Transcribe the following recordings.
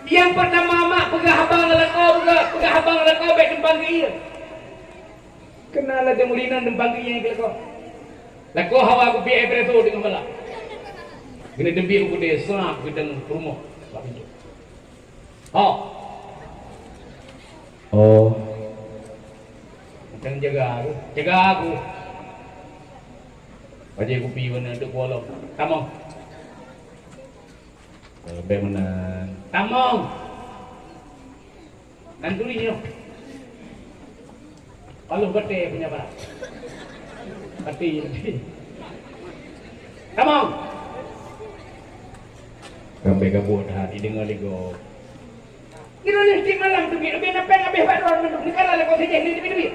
Yang pertama mak pegah abang lako baik dempang ke ia. Kenal ada mulinan dempang ke ia ke lako. Lako hawa aku biar preso dengan bala. Kena dembi aku desa gedang rumah. Oh. Jangan jaga aku. Wajah aku pergi mana untuk kuala. Tamong. Lebih menang. Tamong. Nanturi ni. Kalau bete punya apa? Bete. Tamong. Sampai kabut hati dengar ligo. Kira ni setiap malam tu lebih nampak habis baron menduk. Ni kalau kau sejak ni lebih.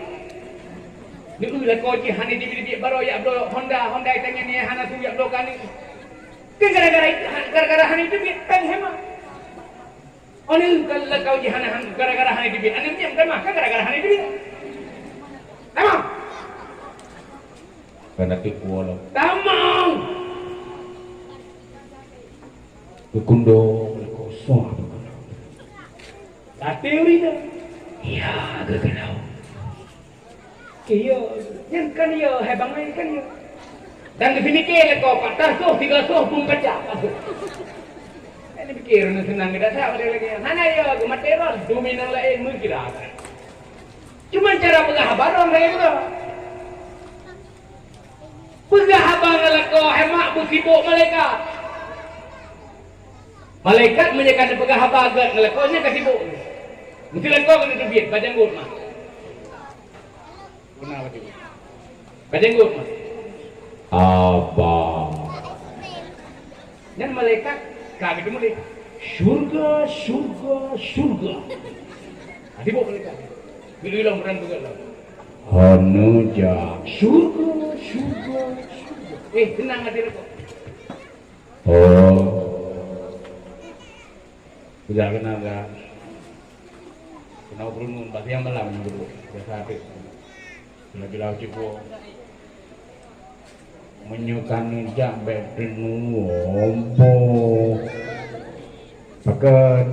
Ni ulah kau jihan ni lebih baru ya abdo Honda tanya ni hana tu ya abdo kan ni. Kan gara-gara hani itu bit pen hema. Oni kalau kau jihan gara-gara hani itu bit. Ani diam kan mah gara-gara hani itu bit. Tamam. Kana kikuolo. Tamam. Kukundo kosong. Teori dah. Ya, agak kenal. Iya, yang kan iya, hebang ni kan iya. Dan di sini kira kau patah soh, 3 soh pun pecah. Ini pikir nak senang kita tak boleh lagi. Hana iya, material dominan lain mungkin ada. Cuma cara penghabar orang lain juga. Penghabar kau hemat busibuk malaikat. Malaikat menjaga penghabar kau nya kasibuk. Mesti kau kena terbit badan gut mah. Guna apa tu? Badan gut mah. Abang. Dan malaikat kami tu mulai surga. Hati bawa malaikat. Bila hilang berang juga lah. Hanuja surga. Tenang hati kau. Oh. Sudah kenal dah. Kenal berungun, pasti yang malam dulu. Biasa habis. Bila cukup. Menyukan jambe denumbo. Pakat.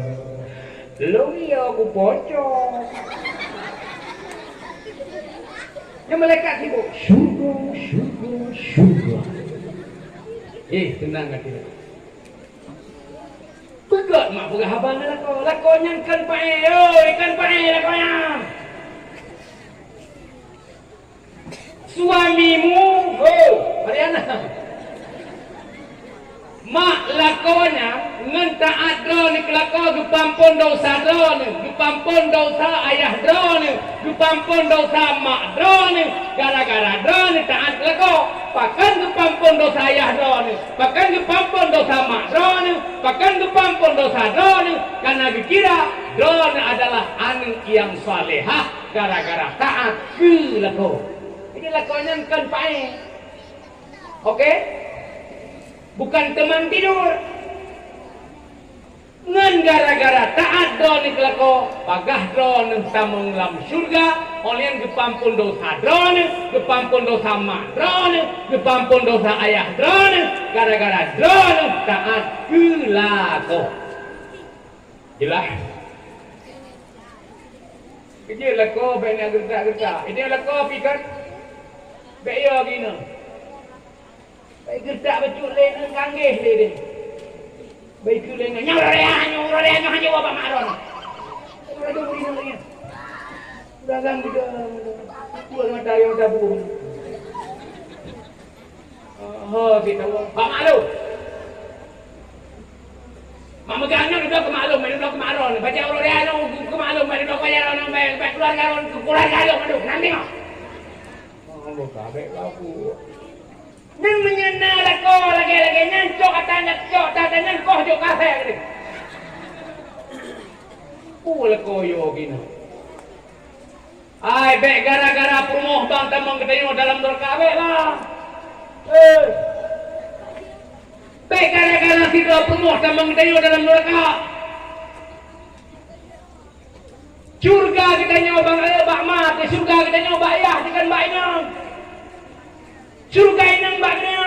Lungi aku pocong. Yang malaikat sibuk. Surga. Tenang hati. Pegat mak pegah abang lakonya ikan pae lakonya. Suamimu, Mariana. Mak lakonya ngentaat drone kelako gepampun dosa drone, gepampun dosa ayah drone, gepampun dosa mak drone, gara-gara drone taat kelako. Pakan gepampun dosa ayah drone, pakan gepampun dosa mak drone, pakan gepampun dosa drone, karena dikira drone adalah anak yang salehah gara-gara taat kelako. Ini lakonya kan pae. Oke? Bukan teman tidur. Ngan gara-gara taat drone kelako, pagah drone tamong lam surga, olian gepampun dosa drone, gepampun dosa mak drone, gepampun dosa ayah drone, gara-gara drone taat kelako. Jelas? Kerja lako banyak gertak-gertak. Ini lako pikir baik ya gini. Baik gertak betul lain kanggih dia. Baik tu lain nyuruh dia hanya bapak maron. Sudah ada beri lagi. Sudah kan kita buat mata yang tabu. Kita buat Pak Malu. Mak megangnya udah ke maklum, udah ke maron. Baca orang dia ke maklum, udah bayar orang baik keluarga dia aduh nanti mah. Oh, kabeh aku. Nang menyenang lagi nyancok katanya cok tatanya koh jok kafe gini. Lako yo gini. Ai be gara-gara promoh bang tamang ketemu dalam dorkabe lah. Be gara-gara kita promoh tamang ketemu dalam dorka. Surga kita nyoba bang mat, surga kita nyoba ayah dengan mbaknya. Surga inang mbaknya.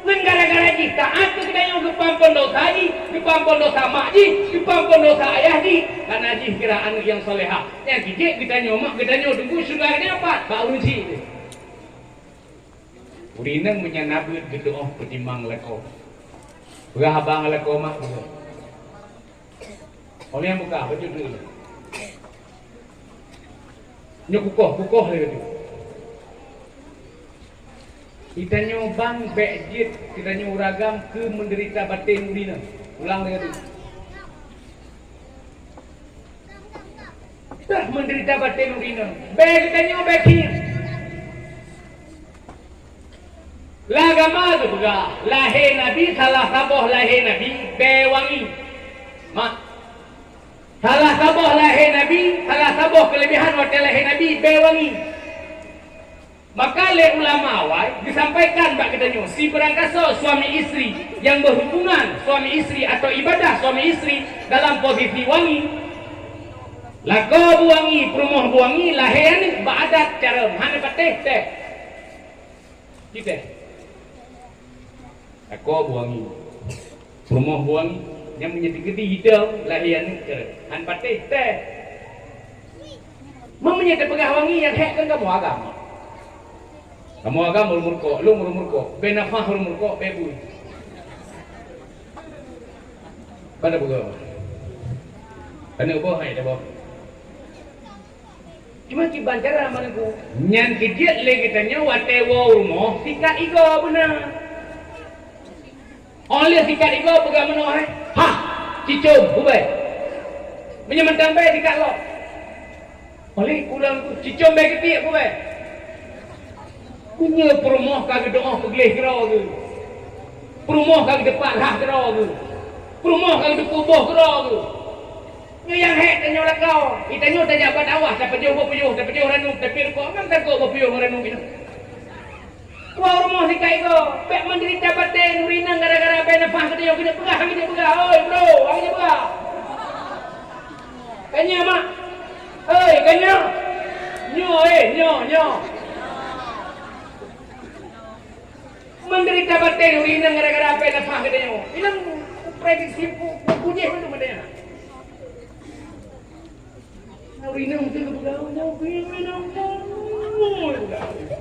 Ngan gara-gara ji taat ke kita yang gepampun dosa ji, gepampun dosa mak ji, gepampun dosa ayah ji. Karena ji kira anak yang solehah. Yang kijik kita nyomak, kita nyok tunggu surganya apa? Baru ji. Urinang menyanabut gedoh petimang leko. Begah abang leko mak. Oleh yang buka baju dulu. Nyok kukoh lagi. Kita nyobang bejit, kita nyuragam ke menderita batin dina. Ulang lagi. Kita menderita batin dina. Kita nyobakin. Lagama tu juga. Lahir Nabi, salah saboh lahir Nabi, bewangi. Mak. Salah saboh lahir Nabi, salah saboh kelebihan wakil lahir Nabi, bewangi. Maka oleh ulama awal disampaikan bak katanya si berangkasa suami istri yang berhubungan suami istri atau ibadah suami istri dalam posisi wangi lako buangi perumoh buangi lahian baadat cara mana pateh teh kita lako buangi perumoh buangi yang menjadi gede hidup lahian cara han pateh teh menyata pegah wangi yang hek kan kamu agama. Kamu agak murmurko, lu murmurko, benafah murmurko, bebu. Pada buka. Kena apa hai dah bawa. Cuma kiban cara mana ku. Nyan kejit lagi tanya wate wo rumah, sikat ego benar. Oleh sikat ego pegang mana hai? Ha, cicum, bubai. Menyementang baik sikat lo. Oleh ulang tu cicum baik ketik bubai. Punya perumoh kagak doa pegelih kira ke. Perumoh kagak depan hak kira ke. Perumoh kagak dekubuh kira ke. Yang hek tanya orang kau. Itanya tanya apa dakwah, dapat jauh ranum, tapi kau kan tak kau berpuyuh ranum itu. Wah rumah si kai kau, pek menderita batin, rinang gara-gara benefah ke dia kena pegah, oi bro, angin pegah. Kanya mak, oi kanya, nyo. Menderita batin urinang gara-gara apa yang nafah katanya. Ilang prediksi punya itu madanya. Urinang itu bergaul urinang.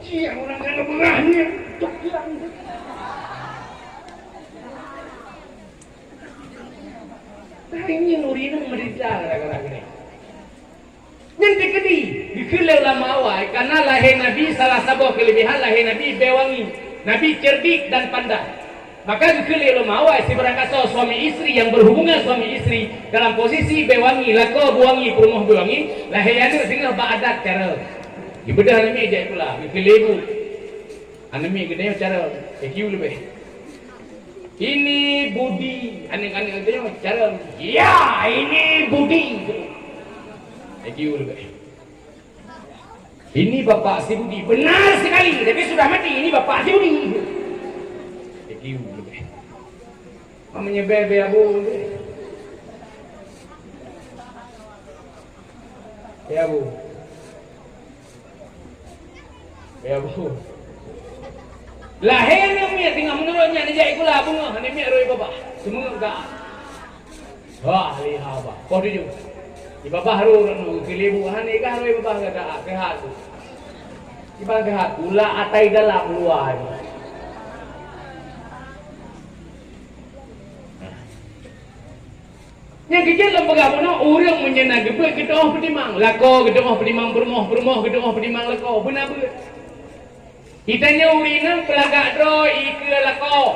Cia orang kena berahnya. Tok hilang. Ini urinang menderita gara-gara ini. Nanti kedi dikilai ulama awal karena lahir Nabi salah satu kelebihan lahir Nabi bewangi. Nabi cerdik dan pandai. Maka dikilai ulama awal si berangkasa suami istri yang berhubungan suami istri dalam posisi bewangi, lako buangi, perumoh buangi, lahirnya dengan baadat cara. Ibadah anami aja pula, dikilai ibu. Anami gede cara, kiu lebih. Ini budi, anak-anak itu cara. Ya, ini budi. Kiu lebih. Ini bapak si Budi benar sekali, tapi sudah mati. Ini bapak si Budi. Kiu lebih. Mamanya bebe abu. Ya bu. Ya bu. Lahir ni tinggal menurutnya ni jadi kula bunga, ni mi roi bapak. Semua enggak. Wah, lihat apa? Kau dia. Di bawah haru nu kilibu hani kah roi bawah kata kehat tu. Di bawah kehat pula atai dalam luar. Yang kecil lembaga mana orang menyenang gebek gedoh pedimang lako gedoh pedimang bermoh gedoh pedimang lako benar benar. Itanya urinang pelagak droi ke lako.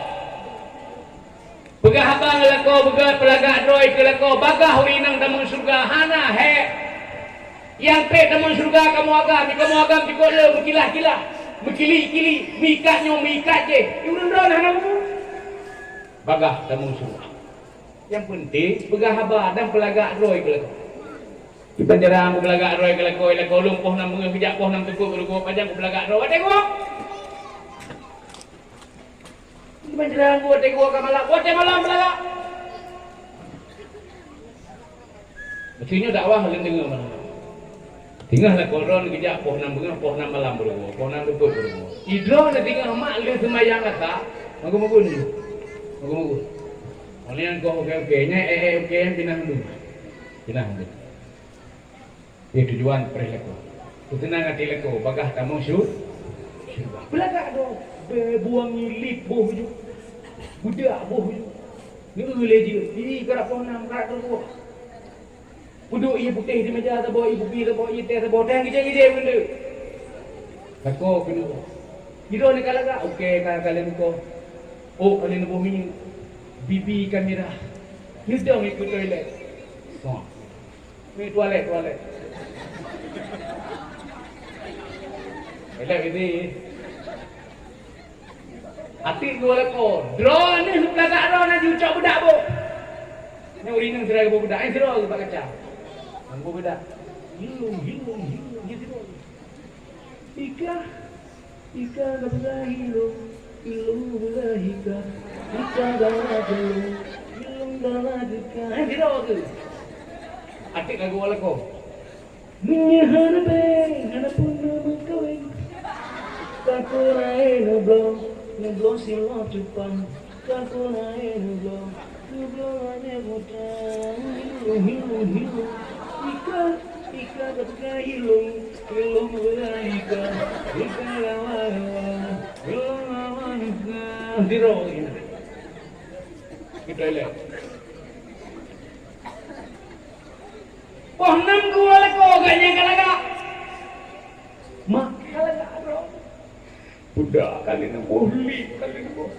Begah abang lako, begah pelagak droi ke lako. Bagah urinang dalam surga hana he. Yang pek dalam surga kamu agam cukup le berkilah-kilah. Berkili-kili, mikat je. Urang-urang hana kamu. Bagah dalam surga. Yang penting begah abang dan pelagak droi ke lako. Kita jarang pelagak droi ke lako lumpuh nam bunga kejap poh nam tukuk berukuk panjang pelagak droi. Tengok. Menjelang gua tengok ke malam belakang. Mestinya dakwah lain dengar mana. Tinggallah koron kejap poh nam malam bergua, poh nam tukuk bergua. Idro na tinggal mak le semayang kata, Magu ni. Magu. Oleh yang kau okey-okeynya, okey yang pindah dulu. Pindah dulu. Ini tujuan perheleko. Kutenang hati leko, bagah tamu syur. Belakang dong. Buang lip boh je. Budak boh je. Ni boleh je. Ini kerap pohonam, kerap terbuah. Duduk ia putih di meja, terbawa ibu pi, terbawa ia teh, terbawa teh, gijai benda. Leko kena. Kira ni kalau tak, okey kalian kau. Oh, kalian boh minyak. Bibi kamera. Nyedang ikut toilet. Semua. Ni toilet. Toilet ini. Hati gua leko. Drone ni belakang drone nak ucap budak bu. Ni urinang serai bu budak. Ini serai budak kacau. Anggu budak. Hilung gitu. Ika gabla hilung gabla ika. Ika gabla hilung gabla ika. Ini serai tu. Hati gua leko. Menyahana beng, hana pun nama kawin. Kako naik ngeblong silau cupang. Kako naik ngeblong ane butang. Hilung. Ika ketika hilung belah ika. Ika lawan ika. Diro ini. Kita lihat. Wah, nam gua leko gaknya kalaga. Mak kalaga bro. Budak kali nak boleh kali nak.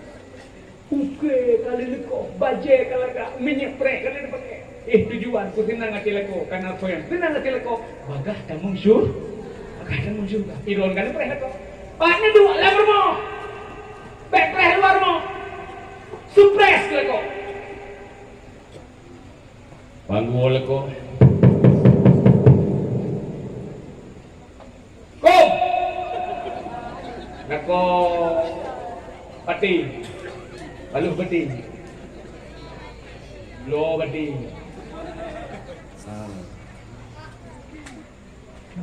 Oke kali leko, baje kalaga, minyak prek kali nak pakai. Tujuan ku senang hati leko, karena apa yang senang hati leko. Bagah tamung syur. Iron kali prek leko. Paknya dua lah mo. Back prek luar mo. Supres leko. Panggu leko. Nako pati, balu pati, lo pati.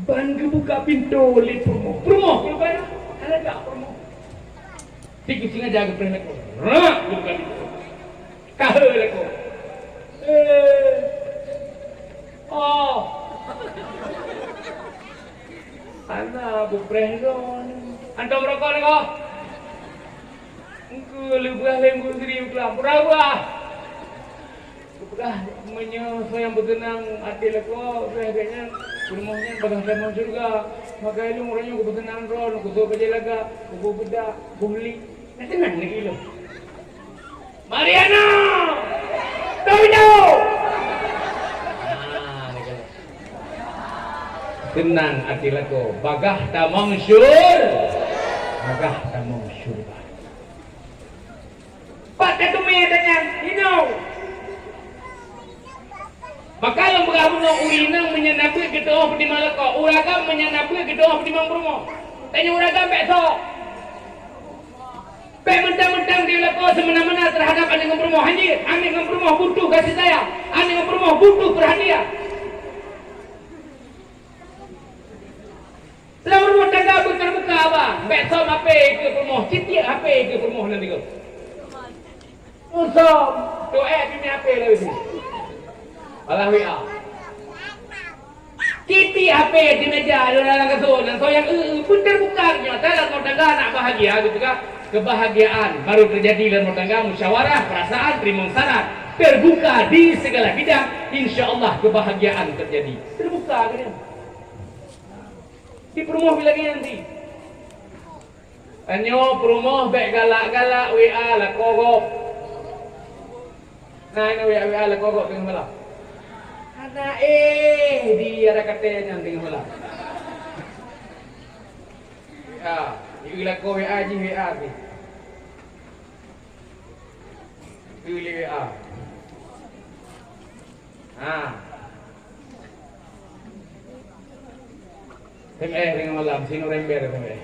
Ban kebuka pintu li promo, kalau bayar, ada tak promo? Tiga singa jaga pernah ko, buka pintu, kahel ko. Anak buprehon. Antum rokok ni kau? Engkau lebih lembu sendiri kelam. Pura-pura. Pura yang bertenang hati leko. Kayaknya rumahnya bagang sama surga. Maka itu orangnya aku bertenang ron. Aku suruh kerja laga. Aku bedak. Aku beli. Nak tenang lagi lo. Mariana! Tahu jauh! Tenang hati leko. Bagah tamang syur. Agak tamong syurga. Pak ketumnya dengan hidau. Maka yang bergabung urinang menyanapi ketua di Malaka. Uragam menyanapi ketua di Mangpromo. Tanya uragam besok. Pek mentang-mentang di Malaka semena-mena terhadap Ani Mangpromo. Hanya Ani Mangpromo butuh kasih sayang. Ani Mangpromo butuh perhatian. Selama rumah tangga buka abang. Besok apa ke rumah? Setiap apa ke rumah nanti kau? Usam. Doa bini apa lagi? Allah WA. Kiti apa di meja ada dalam kasut dan so yang benar bukannya. Dalam rumah tangga nak bahagia gitu kan? Kebahagiaan baru terjadi dalam rumah tangga, musyawarah, perasaan, terima syarat, terbuka di segala bidang. Insya Allah kebahagiaan terjadi. Terbuka kan? Di perumoh bila nanti. Anyo perumoh baik galak-galak WA lah kogok. Nah ini WA lah kogok tengah malam. Ada dia ada katanya tengah malam. Ya, iulah ko WA je WA ke. Iulah WA. Tengah malam, sino rember tengah.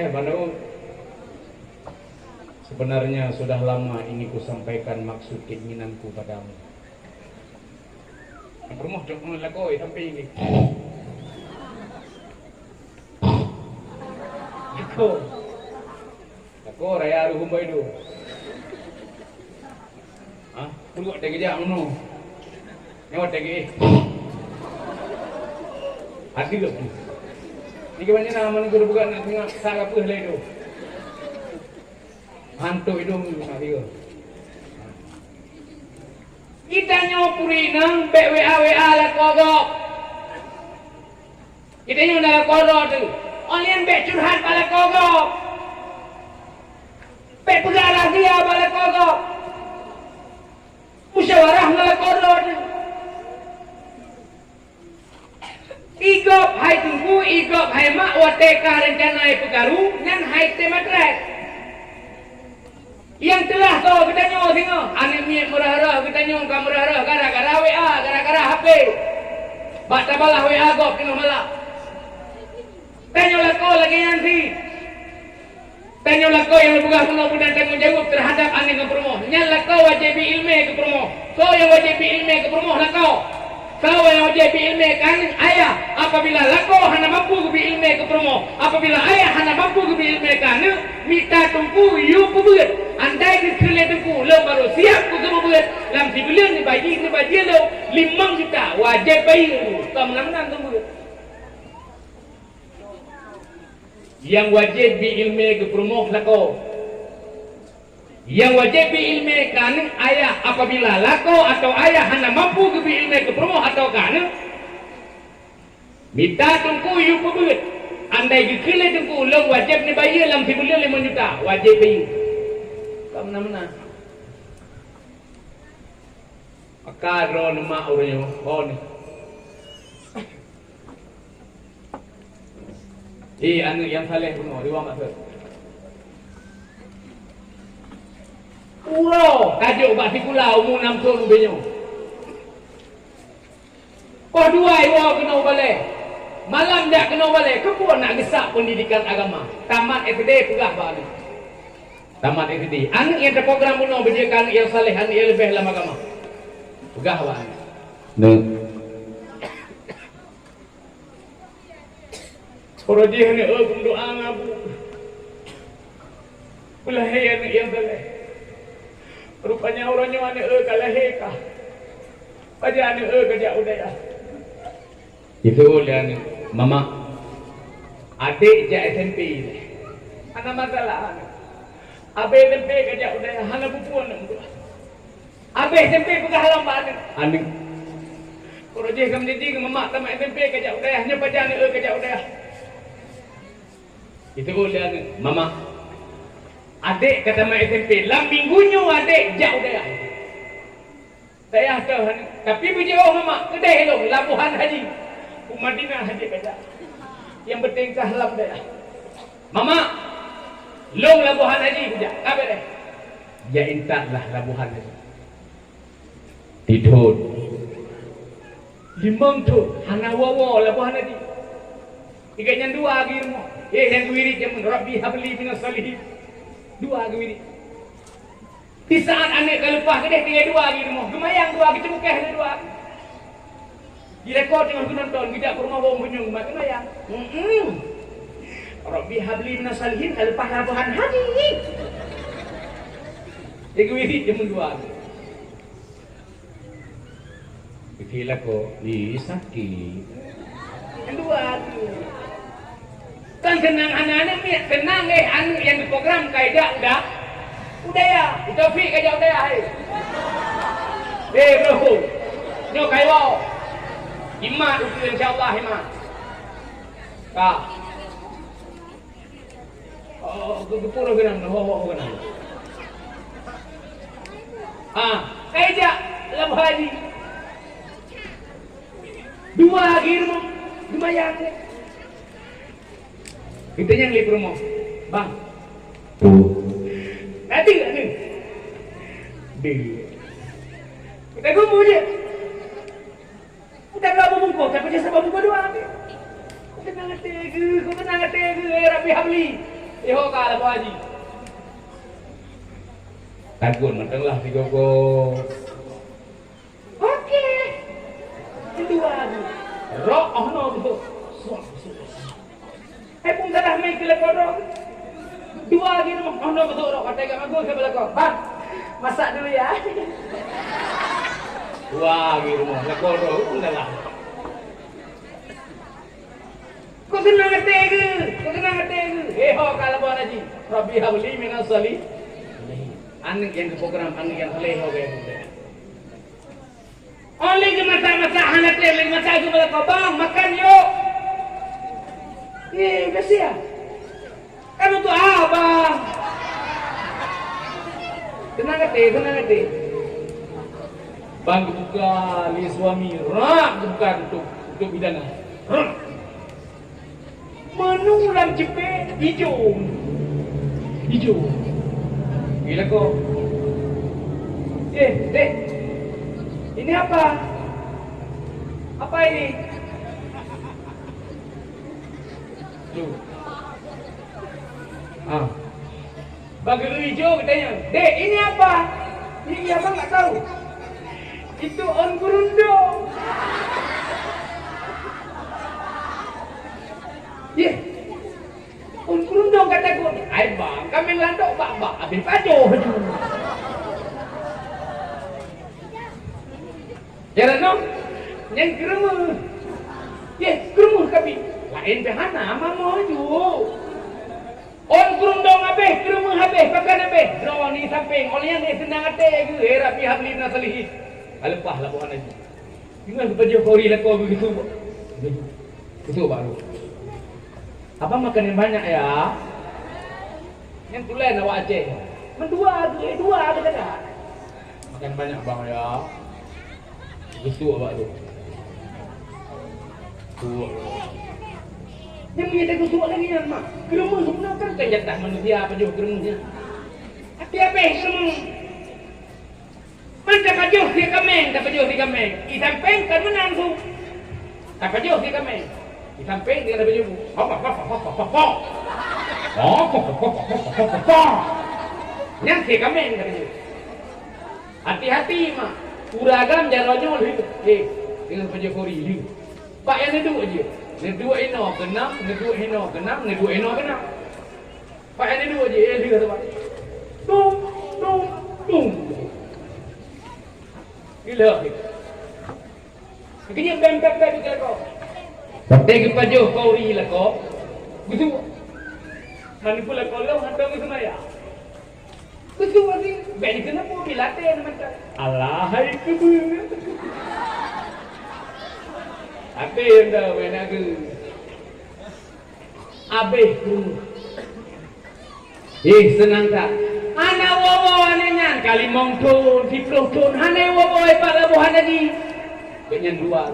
Bandung. Sebenarnya sudah lama ini ku sampaikan maksud keinginanku padamu. Permoh jok melakoi sampai ini. Aku Ko raya lu humbai do. Ah, puluk tegi ja munu. Nyawa tegi. Hati lo. Ni ke banyak nama ni guru bukan nak tengok salah apa lagi do. Hantu hidung nak dia. Kita nyopuri nang BWA lah kogok. Kita nyu nak kogok tu. Olian bek curhat bala kogok. Bek pegarah dia bala kogok. Musyawarah bala kogok tu. Igop hai tunggu, igop hai mak wateka rencana pegaru, ngan hai tematret. Yang telah kau kita nyo tengok, anak miak merah-rah kita nyo kau merah-rah gara-gara WA, gara-gara HP. Bak tabalah WA gop tengok malam. Tanyalah kau lagi nanti. Tanyalah kau yang lebih guna dan tanggung jawab terhadap anak ke perumoh. Nyalah kau wajib ilmu ke perumoh. Kau yang wajib ilmu ke perumoh lah kau. Kau yang wajib ilmu kan ayah. Apabila kau hana mampu ke ilmu ke perumoh. Apabila ayah hana mampu ke ilmu kan, minta tunggu you kubur. Andai ke kele tunggu lo baru siap ku kubur. Lam si bulan ni bagi lo 5 juta wajib bayar. Kau menang tunggu. Yang wajib ilmu ke perumoh lah kau. Yang wajib ilmu kan ayah apabila lako atau ayah hana mampu ke ilmu ke perumoh atau kan minta tungku you pebut. Andai dikele tungku lo wajib ni bayar dalam sebulan 5 juta wajib bayar. Kau mana-mana. Maka ro nama orangnya oh ni. Anu yang saleh puno riwang maksud. Wow, tajuk bak sikulau umur 6 tahun benyo. Kau dua iwa kena balik. Malam dak kena balik. Kau nak gesak pendidikan agama. Tamat SD pegah bak ni. Tamat SD. Anak yang terprogram puno berjaga anak yang saleh, anak yang lebih dalam agama. Pegah bak ni. Nah. Kalau dia ni doa ngabu. Belahai anak yang saleh. Rupanya orangnya anak kalaheka. Pada anak kerja udaya. Itu oleh mama. Adik je SMP ni. Ana masalah. Abe SMP kerja udaya hana bupuan nak. Abe SMP pegah lambat ni. Anik. Kalau dia kam jadi mama tamat SMP kerja udaya hanya pada anak kerja udaya. Itu oleh mama. Adik kata mak SMP, lam minggunya adik jauh dia. Saya tahu, tapi biji orang mak kedai lo, Labuhan Haji, Madinah Haji kerja. Yang penting sahlam dia. Mama, long Labuhan Haji kerja, apa deh? Ya intaklah Labuhan Haji. Tidur. Limang tu, hana wawa Labuhan Haji. Tiga yang dua lagi rumah. Yang wirid yang Rabbi habli minas salihin. Dua lagi. Di saat anak kelepah ke dia tinggal dua lagi rumah. Gemayang dua kita mukah ada dua. Direkod dengan aku nonton kita ke rumah bawang bunyung gemayang. Rabbi habli minas salihin kelepah Labuhan Haji. Dia wirid jam dua. Bila kau ni sakit. Yang dua tu. Kan senang anak-anak ni, senang anak yang diprogram kaidah udah ya, itu Taufik kaidah udah ya. Bro, nyo kaiwau, iman itu insyaallah iman. Kak, kepura genang, ho genang. Kaidah Labuh Haji, dua lagi rumah, lumayan ni. Kita yang lihat rumah, bang. Nanti tak ni? Kita gumbu je. Kita tak bungkuk, tapi dia sebab bungkuk dua ni. Kau kena ngerti ke, Rabbi Habli. Kau Labuh Haji. Takut matanglah si Gogo. Okey. Kedua ni. Roh no tu. Pun salah main ke lekorong. Dua lagi rumah. Oh, no, betul. Kata kat bagus ke belakang. Bang, masak dulu ya. Wah, lagi rumah. Lekoro pun dah lah. Kau kena ngerti ke? Kau kena ngerti ke? Ho, kalau buat haji. Rabbi habli minas salih. Anak yang ke program, anak yang salih ho gaya. Oleh ke masak-masak, anak lagi masak ke belakang. Bang, makan yuk. Kasih ya. Kan untuk abang. Tenang hati. Bang buka li suami, buka untuk bidana. Menulang cepet hijau. Gila kau. Dek. Ini apa? Apa ini? Tuh. Bagi lu hijau katanya. Dek, ini apa? Ini abang nggak tahu. Itu on gurundong. On gurundong kataku. Ay bang, kami landok bak habis pajo. Jangan no. Yang kerumuh. Kerumuh kami. Lain behana mama ju. On kurundong habis, kerumuh habis, pakan habis. Draw ni samping. Oleh yang ni senang hati ke. Rapi habli nasalihi. Alepah lah bukan aja. Ingat kepada Jokowi lah kau begitu. Betul baru. Apa makan yang banyak ya? Yang tulen awak Aceh. Mendua ada tak? Makan banyak bang ya. Betul awak tu. Tua. Yang kita kusuk lagi kan mak. Kerumuh sebenarnya kan jatah manusia apa juga kerumuhnya. Apa semua. Macam pajuh si kameng. Isampeng kan menang tu. Tak pajuh si kameng. Isampeng dia ada pajuh. Yang si kameng kan pajuh. Hati-hati mak. Uragam jalannya lebih. Dengan pajuh kori lebih. Pak yang neduk je. Neduk eno kenam, neduk eno kenam. Pak yang neduk je. Dia kata pak. Tung. Gila. Kini bempek juga kau. Pakai kepajuh kau ri lah kau. Betul. Mana pula kau lau hantar ke sana ya? Betul ni. Bagi kenapa bilate macam? Alahai kebun. Apa yang dah mana ke? Abeh tu. Senang tak? Anak wawo anaknya kali mongton, diploh ton. Anak wawo hebat lah buhan lagi. Kenyan dua.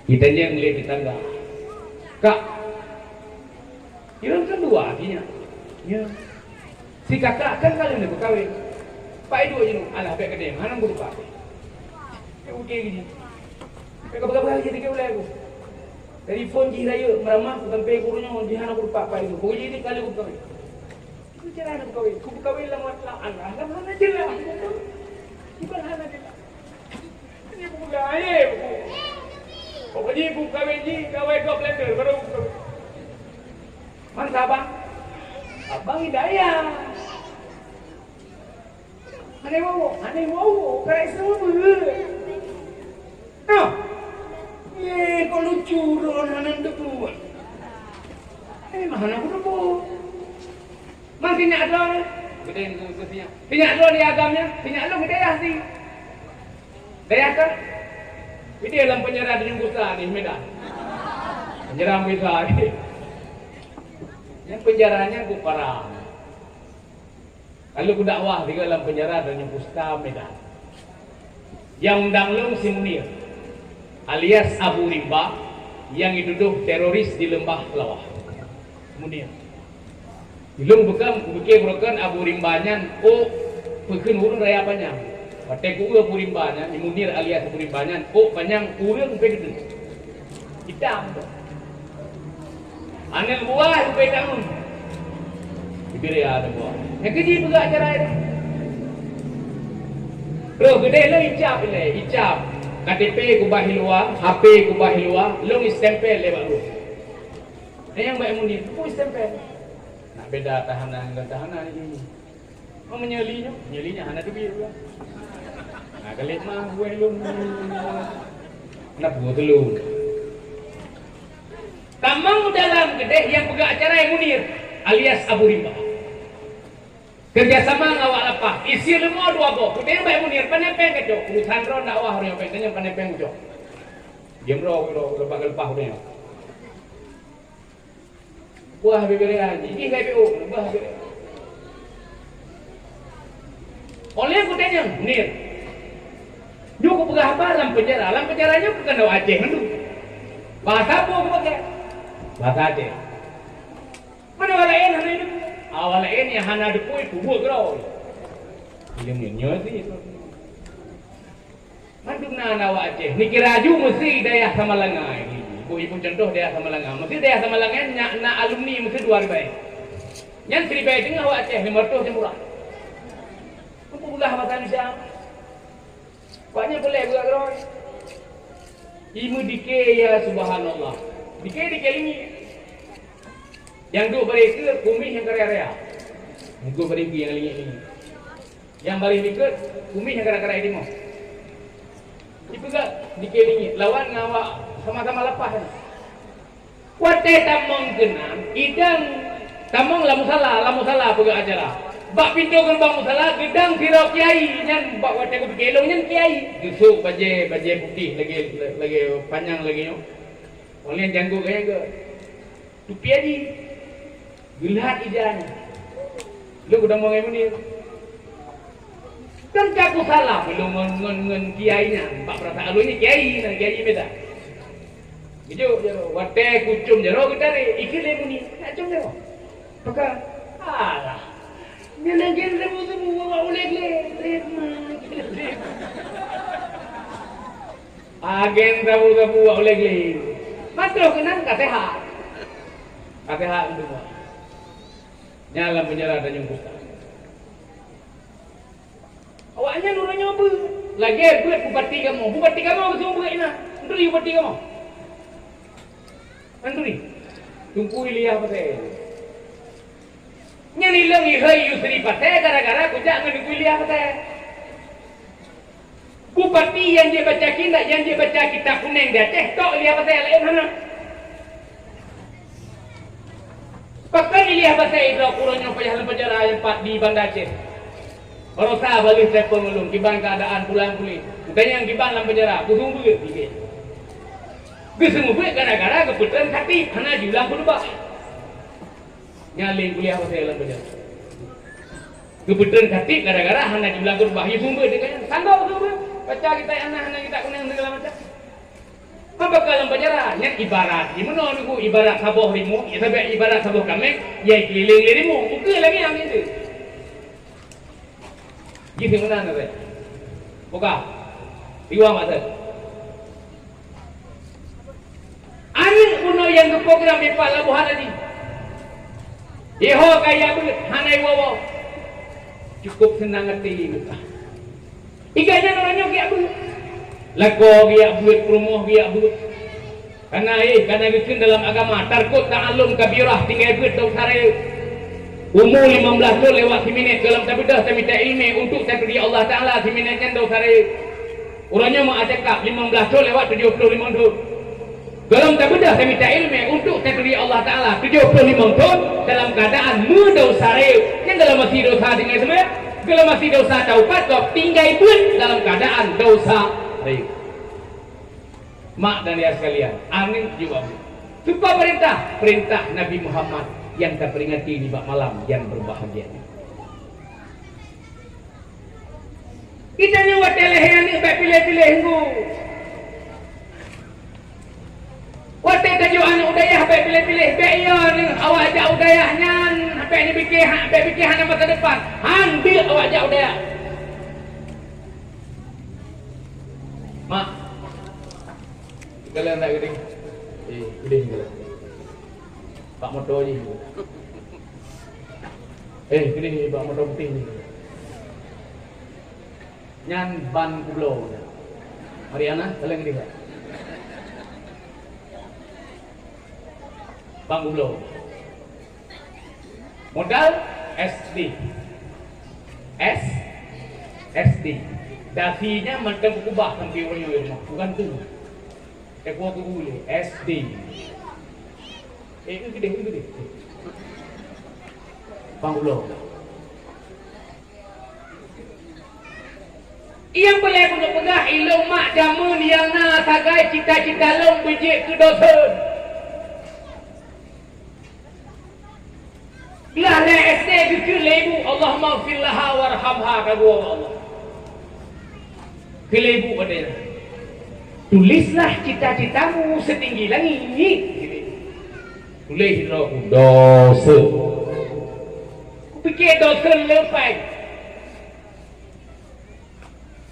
Kita yang lihat di tangga. Kak, kira kan dua artinya. Ya. Si kakak kan kalian dah berkahwin. Pak Edu aja dong. Alah, baik kedai. Mana aku lupa? Okey gini. Berapa-berapa jadi ke boleh aku. Telefon ji raya meramah sampai gurunya jihan aku lupa Pak Edu. Kau jadi kali aku berkahwin. Itu cara nak berkahwin. Aku berkahwin lah muatlah. Alah, mana je lah. Bukan hana je lah. Ini aku berkahwin. Pokoknya ibu kahwin ji, kahwin kau blender baru aku kahwin. Mana abang? Abang Hidayah. Aneh wow, kayak semua ber. Kau lucu ron anak tu buat. Mana aku tu buat? Mana pinyak ron? Gede ni tu pinyak. Pinyak ron di agamnya, pinyak ron Hidayah sih. Hidayah kan? Ini dalam penjara di Jungkusa di Medan. Penjara besar. Yang penjaranya Kuparang. Kalau dakwah di dalam penjara dan Jungkusa Medan. Yang undang long si Munir alias Abu Rimba yang dituduh teroris di Lembah Kelawah. Munir. Belum bukan Abu Rimbanya pekeun urang raya panjang. Pakai kuda Purimbanya, Munir alias Purimbanya, panjang urang pegede. Hitam tu. Anel buah pegang. Diberi ada buah. Yang keji juga acara ini. Bro, gede lo icap. KTP kubah hilua, HP kubah hilua, lo stempel lewat lu. Yang baik Munir, ku stempel. Nak beda tahanan dengan tahanan ini. Mau menyelinya hana dubi juga. Nah, kalit mah gue lu. Nak gue telur. Tamang dalam gede yang pegang acara yang Munir alias Abu Rimba. Kerjasama ngawak lapah. Isi lemua dua bo. Kemudian Mbak Munir panepeng ke jok. Urusan ron dakwah orang yang pengennya panepeng ke jok. Diam roh lepas lepah udah. Buah bibir aja. Ini kayak BO. Buah bibir. Oleh aku tanya, Munir. Dia aku pegang apa dalam penjara? Dalam penjaranya bukan dakwah Aceh dulu. Bahasa apa aku pakai? Bahasa Aceh. Mana walain hana itu? Awalain yang hana depui kubur kerau. Dia menyo sih. Mandung na dakwah Aceh. Ni kiraju mesti daya sama lengai. Ibu contoh daya sama lengai. Mesti daya sama lengai na alumni mesti 2 ribu. Yang 1 ribu dengan dakwah Aceh 500 murah. Apa pula bahasa Indonesia? Banyak boleh buat kerau. Imu dike ya subhanallah. Dike ini. Yang duk berikut kumis yang karya-karya. Yang berikut yang ini. Yang balik ikut kumis yang karya-karya ini mau. Itu gak dike ini. Lawan ngawak sama-sama lepas. Wate tamong kenang. Idang tamong lamu salah pegang acara. Bak pintu kan bang salah gedang sirap kiai nyan bak wate ko kilo nyan kiai jusuk baje putih lagi panjang lagi nyo oleh janggu kaya ke tupi aja gelat ijanya lu udah mau ngai ni kan kaku salah belum ngen kiai nya bak perasa alu ni kiai beda gitu wate kucum jero kita ni ikile muni acung jero maka alah Nilagyan na mo sa mga ulit-lit. Agen na mo sa mga ulit-lit. Matro ka nang katehat. Katehat mo mo. Nyalam penjara dan yung kusta. Awaknya nuranya apa? Lagi buat bupati kamu gusto mo buka ina. Anduri bupati kamu. Anduri. Tungku iliyah pa tayo. Nya nilang ihai yusri patah gara-gara kujak ngadu kuliah patah. Bupati yang dia baca kitab kuning dia ceh tok liah patah lain mana. Pakai liah patah itu kurangnya payah penjara yang 4 di Banda Aceh. Berusaha balik saya pengelung kiban keadaan pulang pulih. Bukannya yang kiban dalam penjara, kusung buat dikit. Kusung buat gara-gara kebetulan sakit, hana julang pun bah. Nyaling kuliah pasal dalam penjara. Kebetulan khatib gara-gara hana jumlah kurban sumber dengan sanggup sumber. Baca kita anak-anak kita kuning segala macam. Apa dalam penjara? Yang ibarat. Di mana nunggu ibarat sabuh limu, ya sampai ibarat sabuh kambing, ya keliling limu. Bukan lagi yang itu. Gitu mana nanti? Buka. Iwa mata. Anin kuno yang ke program di Palabuhan tadi. Yeho kaya belut, hanai wawo. Cukup senang hati muka. Iganya orangnya kaya belut. Lako kaya belut, perumoh kaya belut. Karena bikin dalam agama, tarkut ta'alum kabirah, tinggal belut tau sarai. Umur 15 tahun lewat 1 minit dalam tabidah, saya minta ilmi untuk takdir Allah Ta'ala, 1 minitnya tau sarai. Orangnya mau cakap 15 tahun lewat 75 tahun. Dalam tabidah saya minta ilmu untuk takdir Allah Ta'ala 75 tahun dalam keadaan mendosare yang dalam masih dosa dengan semua kalau masih dosa taubat kau tinggal pun dalam keadaan dosa baik mak dan ya sekalian amin juga supaya perintah Nabi Muhammad yang kita peringati di bak malam yang berbahagia kita ni wateleh yang ni pilih-pilih ku Wate tajuan udayah baik pilih-pilih baik ya ni awak ajak udayahnya baik ni fikir hanya masa depan ambil awak ajak udayah mak kalian tak gede gede juga pak motor je gede pak motor putih ni nyan ban kublo Mariana kalian gede tak Bang Gublo. Modal SD. SD. Dasinya macam kubah sampai orang yang rumah. Bukan tu. Tekwa tu boleh. SD. Gede. Panggulo. Ia boleh untuk pegah ilmu mak jamun yang na sagai cita-cita long bejik ke dosa. Lah le SD bikin lebu Allahumma fil laha warhamha kata Allah. Ke lebu padanya. Tulislah cita-citamu setinggi langit. Tulis aku dosa. Ku fikir dosa lepai.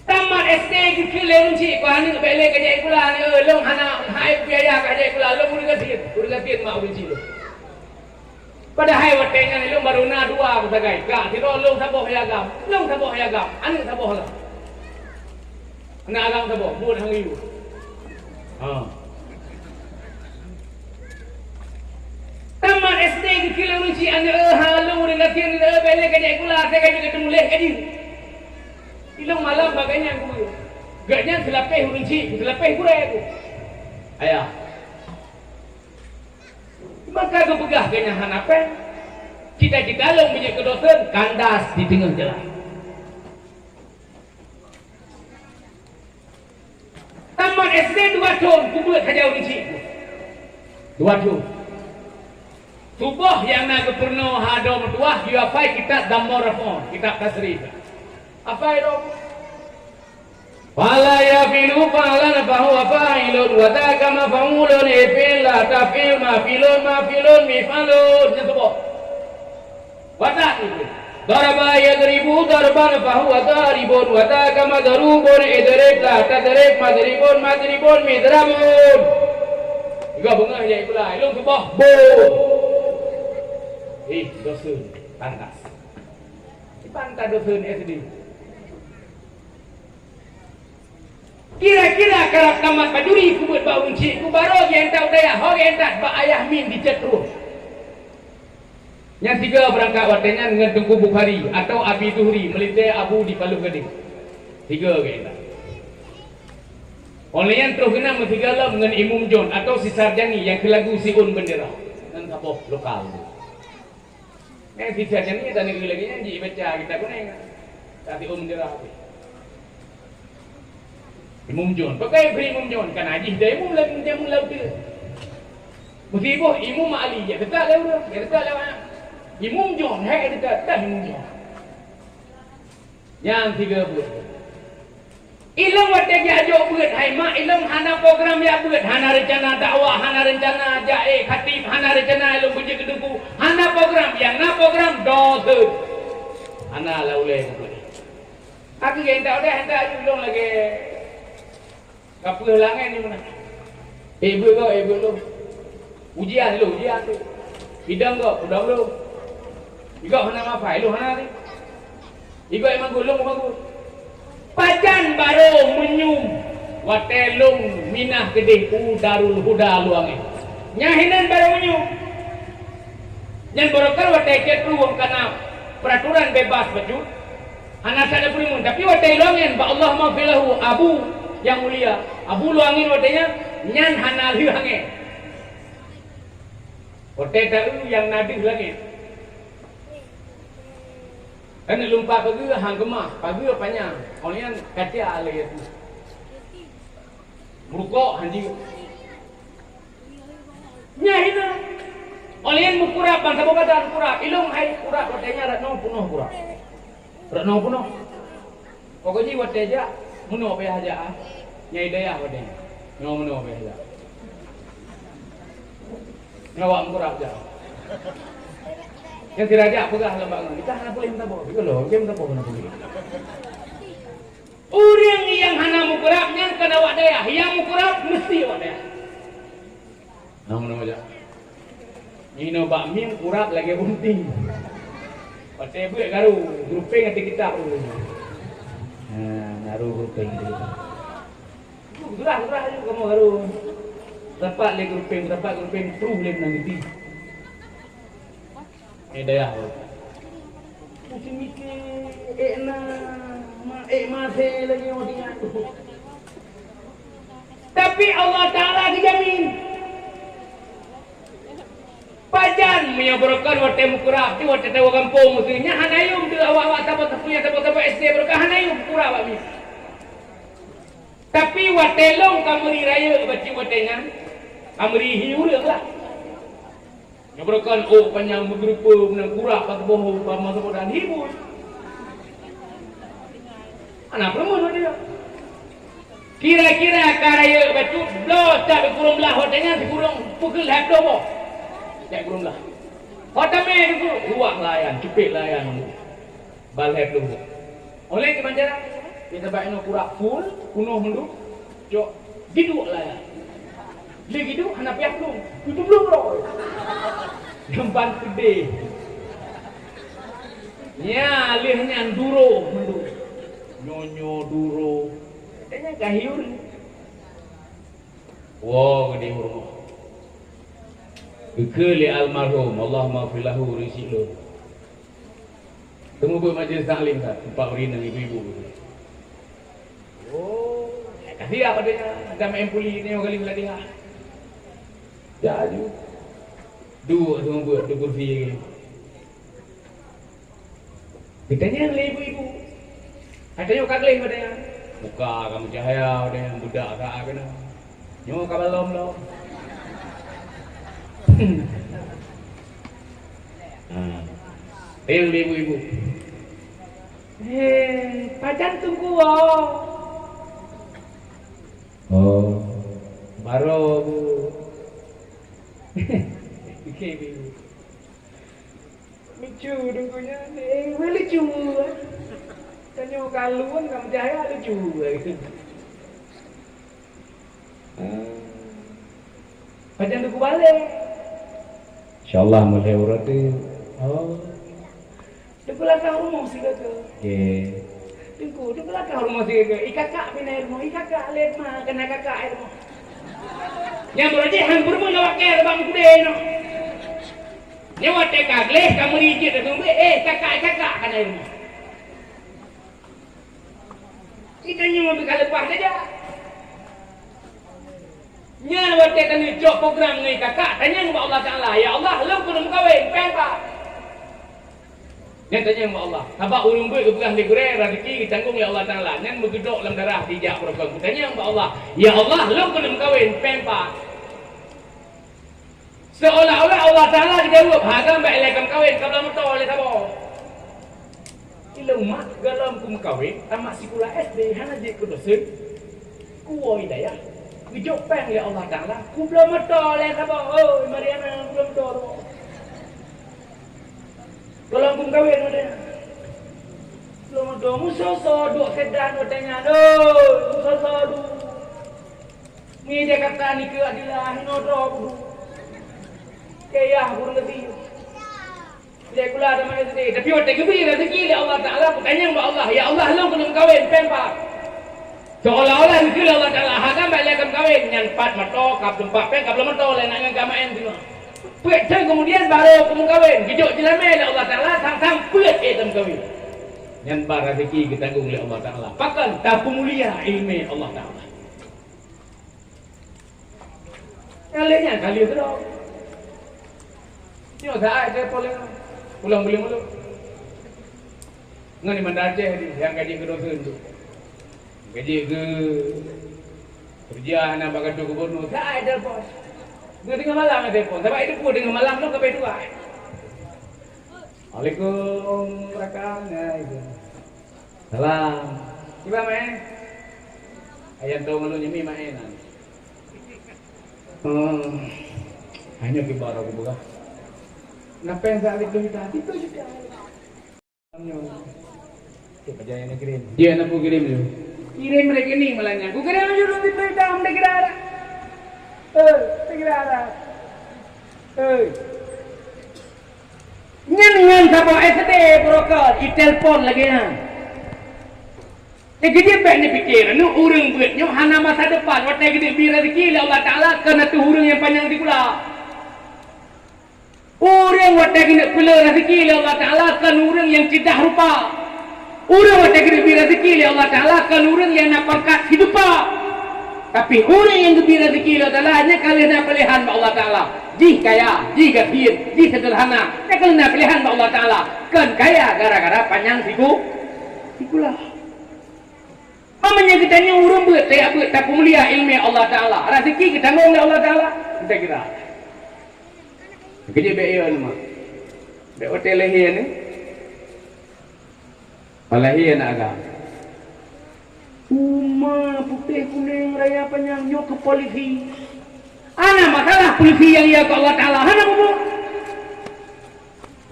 Tamat SD ke leunci ko hani bele kajai kula ni long hana hai biaya kajai kula long udah mak uji lo. Pada hai watenya ni long baru na dua aku sagai. Ka ti long saboh hayagam. Long saboh hayagam. Anu saboh lah. Ana agam saboh buat hang iu. Tamat SD ke leunci ane long udah bele kajai kula saya kajai ketemu leh kadi. Ilong malam bagainya aku. Gaknya selapih runci, selapih kurai aku. Ayah. Maka aku pegah gaknya hanapan. Cita-cita long punya kedosan kandas di tengah jalan. Taman SD 2 tahun ku buat saja runci. 2 tahun. Subuh yang nak purno hadom tuah yuafai kitab Damorafon, kitab tasrif. Apa itu? Fala yafilu fa'lan fahuwa fa'ilun wa dhaka maf'ulun ifil la tafil mafilun mifalun. Itu wadah itu. Daraba yadribu darban fahuwa daribun wa dhaka madrubun idrib la tadrib madribun midrabun. Juga bunga ya itulah. Ilung subah bo. Dosun pantas. Pantas dosun SD. Kira-kira kerap tamat paduri ku buat bau unci ku baru yang tahu daya ho yang tak ba ayah min dicetru. Yang tiga berangkat watenya dengan Tengku Bukhari atau Abi Zuhri melite Abu di Palu Gading. Tiga kita. Oleh yang terus kena metigalah dengan Imam John atau si Sarjani yang ke lagu Siun Bendera dan kapoh lokal. Yang si Sarjani dan negeri lagi yang baca kita guna yang tapi Bendera. Imam John, pakai Imam John kan haji dah Imam laut tu. Musibah Imam Ali ya dekat lewat. Imam John hai dekat dah Imam John. Yang tiga buat. Ilmu watak ya jo buat hai mak ilmu hana program ya buat hana rencana dakwah hana rencana jae khatib hana rencana ilmu puji keduku hana program yang na program dosa. Hana laulai buat. Aku yang tahu dah hendak ilmu lagi. Apa langan ni mana? Ibu lu. Ujian tu. Bidang lu. Igo hana mafai lu hana ni. Igo emang gulung bagus. Pajan baru menyum. Watelung minah gede darul huda luange. Nyahinan baru menyum. Yang borokar watek ruang kana peraturan bebas baju. Hana sada primun tapi watek luangen ba Allah maghfilahu abu yang mulia abu luangin watenya nyan hana luangen. Watek tahu yang nadih lagi. Kan lumpah pagi hang gemah, pagi panjang. Orang kaca lagi tu. Merukok hanji. Nyahina. Orang mukurap bangsa badan kurap. Ilung hai kurap watenya ratno punuh kurap. Ratno punuh. Pokoknya wateja munuh pe haja. Nyai daya watenya. Munuh pe haja. Ngawak kurap ja. Yang tidak ada pegah lembang kita hana boleh minta bawa itu loh dia minta bawa boleh orang yang hana mukurapnya kena wak daya yang mukurap mesti wak daya nama aja ini bak mim kurap lagi bunting pasti buat garu grupeng nanti kita garu grupeng gerah aja kamu garu tempat lagi grupeng tempat grupeng terus boleh nanti Dayah. Mesti mikir masih lagi mau tinggal. Tapi Allah Ta'ala dijamin. Pajan menyabarkan wate mukurap, wate tawa kampung mestinya hanayum tu awak tabat punya tabat SD berkah hanayum kurap kami. Tapi wate long kamri raya baca watenya, kamri hiu lah. Nyabarkan panjang berupa menang kurap kat bohong masa bodan hibur. Anak perempuan dia. Kira-kira karaya baca blos tak kurung belah watenya kurung pukul hab dobo. Cek kurung lah. Hotel me dulu, luak layan, cepet layan. Balhep dulu. Oleh ke banjaran, kita baik nak kurak full, kunuh mendu, jok, giduk layan. Dia giduk, anak pihak belum, itu belum bro. Nampan gede. Ya, lihnya duro mendu, nyonyo duro. Katanya kahiur. Wow, gede huruf. Kekali almarhum Allah maghfirlahu rizqillah. Temu buat majlis taklim tak? Empat orang dan ibu-ibu. Oh, kasih apa dia? Ada main puli ni orang kali melatih. Jadi, dua temu buat dua kursi lagi. Ditanya oleh ibu-ibu. Katanya kaglih pada yang buka kamu cahaya dengan budak kak kena. Nyo kabalom lo. Ibu-ibu. Pacan tunggu oh. Baru bu. Oke ibu. Lucu tunggunya. Lucu. Tanya kaluan kamu jaya lucu. Pacan tunggu balik. InsyaAllah mulai urat tu. Oh. Di belakang rumah si kakak. Okay. Tunggu, di belakang rumah si kakak. Ikakak pina air rumah. Ikakak lihat mah. Kena kakak air rumah. Yang beraja hampir pun lawak air bang kuda no. Nyawa tekak leh kamu rijit. Kakak kena air rumah. Kita nyawa berkali lepas saja. Nya wate tani jok program ngai kakak tanya kepada Allah Taala, ya Allah, lu belum kahwin, pempa. Nya tanya kepada Allah, apa urung duit kepegang di gure rezeki ditanggung oleh Allah Taala. Nya bergedok dalam darah dijak program. Tanya kepada Allah, ya Allah, lu belum kahwin, pempa. Seolah-olah Allah Taala dijawab, "Haga mbak lekam kahwin, kabla meto oleh sabo." Ilau mak galam kum kahwin, tamat sekolah SD, hana je ke dosen. Kuwo hidayah. Hidup peng ya Allah Ta'ala. Ku belum betul ya sabah. Oh, Mariana belum betul. Kalau aku kawin ada. Belum betul. Musoso duk sedan tanya. Musoso du. Ni dia kata ni ke adilah hinodro. Kaya burung lebih. Dia kula ada mana sedih. Tapi waktu kebiri rezeki ya Allah Ta'ala. Aku tanya kepada Allah. Ya Allah, lu belum kawin. Pempak. Seolah-olah itu Allah Ta'ala hakam balik kawin yang 4 meto kap 4 peng kap meto lain dengan kamaen semua. Puet kemudian baru kamu kawin. Hidup jelamai Allah Ta'ala sang-sang puet tem kawin. Yang bar rezeki kita tanggung oleh Allah Ta'ala. Pakan tapu mulia ilmu Allah Ta'ala. Kalinya kali itu dong. Ni saya pulang beli mulu. Ngani mandaje yang gaji kedosen tu. Gaji ke kerja nak bagai gubernur. Tak ada bos. Dia tengah malam ada telefon. Sebab itu pun tengah malam tu sampai 2. Assalamualaikum warahmatullahi. Salam. Iba main. Ayam tahu malu nyemi mainan. Hanya ke baru aku buka. Napa yang tak ada itu juga. Siapa jaya nak kirim? Dia nak kirim tu. Kirim rekening malahnya. Ku kirim dulu di Padang Negara. Negara. Nyan siapa SD broker, i-telefon lagi ya. Jadi dia baik ni fikir, nu urang buatnya hana masa depan, waktu gede bi rezeki Allah Taala kena tu urang yang panjang di pula. Orang watak kena pula rezeki oleh Allah Ta'ala kan orang yang cidah rupa. Orang watak kena beri rezeki oleh Allah Ta'ala kan orang yang nak pangkat hidupan. Tapi orang yang diberi rezeki oleh Allah Ta'ala hanya kalian nak pilihan Allah Ta'ala. Jih kaya, jih gafir, jih sederhana. Nak kalian nak pilihan Allah Ta'ala. Kan kaya gara-gara panjang siku. Sikulah. Mamanya kita ni orang buat, saya buat tak mulia ilmu Allah Ta'ala. Rezeki kita tanggung oleh Allah Ta'ala. Kita kira. Kerja baik ya mak. Baik hotel lahir ni. Lahir nak agak. Rumah putih kuning raya panjang nyok ke polisi. Ana masalah polisi yang ia ke Allah Ta'ala. Hana bubu.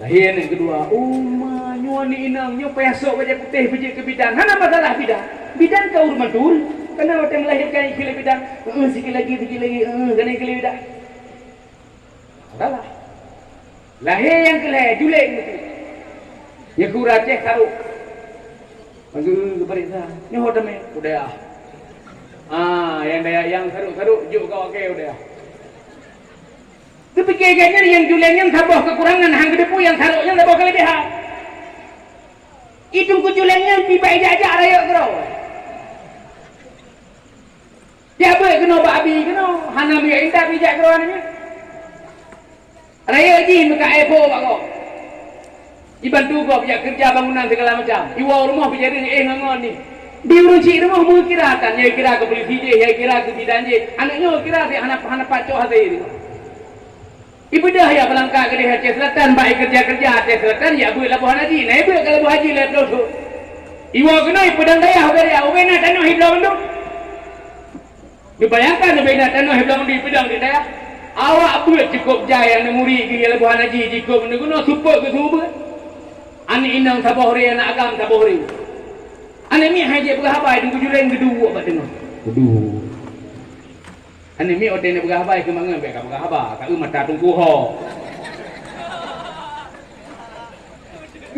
Lahir yang kedua. Rumah nyok ni inang nyok pesok wajah putih pergi ke bidan. Hana masalah bidan. Bidan kau rumah dul. Kena hotel melahirkan ikil bidan. Sikit lagi. Kena ikil bidan. Masalah. Lahir yang kelih, julek mesti. Ya kurang cek taruh. Panggil ke periksa. Ni hotel ni, udah. Yang daya yang taruh juk kau okey udah. Kepikirnya yang juleknya tambah kekurangan, hang depu yang taruhnya tambah kelebihan. Itu ku juleknya tiba ijak raya kau. Dia boleh kena babi kena, hana biar indah bijak kau ni. Raya ji muka Evo pak kau. Dibantu kau punya kerja bangunan segala macam. Iwa rumah punya dia ngangon ni. Di urusi rumah mu kira kan, ya kira ke polisi je, ya kira ke bidan je. Anaknya kira si anak pacok hati. Ibu dah ya belangkah ke Aceh Selatan, baik kerja Aceh Selatan, ya boleh labuh haji. Nah ibu kalau labuh haji lep dosu. Iwa kena pedang daya dia, ubena tanah hidup mendung. Dibayangkan ubena tanah hidup mendung pedang di daya. Awak buat cukup jaya yang muri ke labuhan haji cukup guna support ke semua. Ani inang sabahri anak agam sabahri. Ani mi haji berhabai dengan jurang kedua apa tengok. Kedua. Ani mi hotel nak berhabai ke mana baik berhabai kat rumah tak tunggu ho.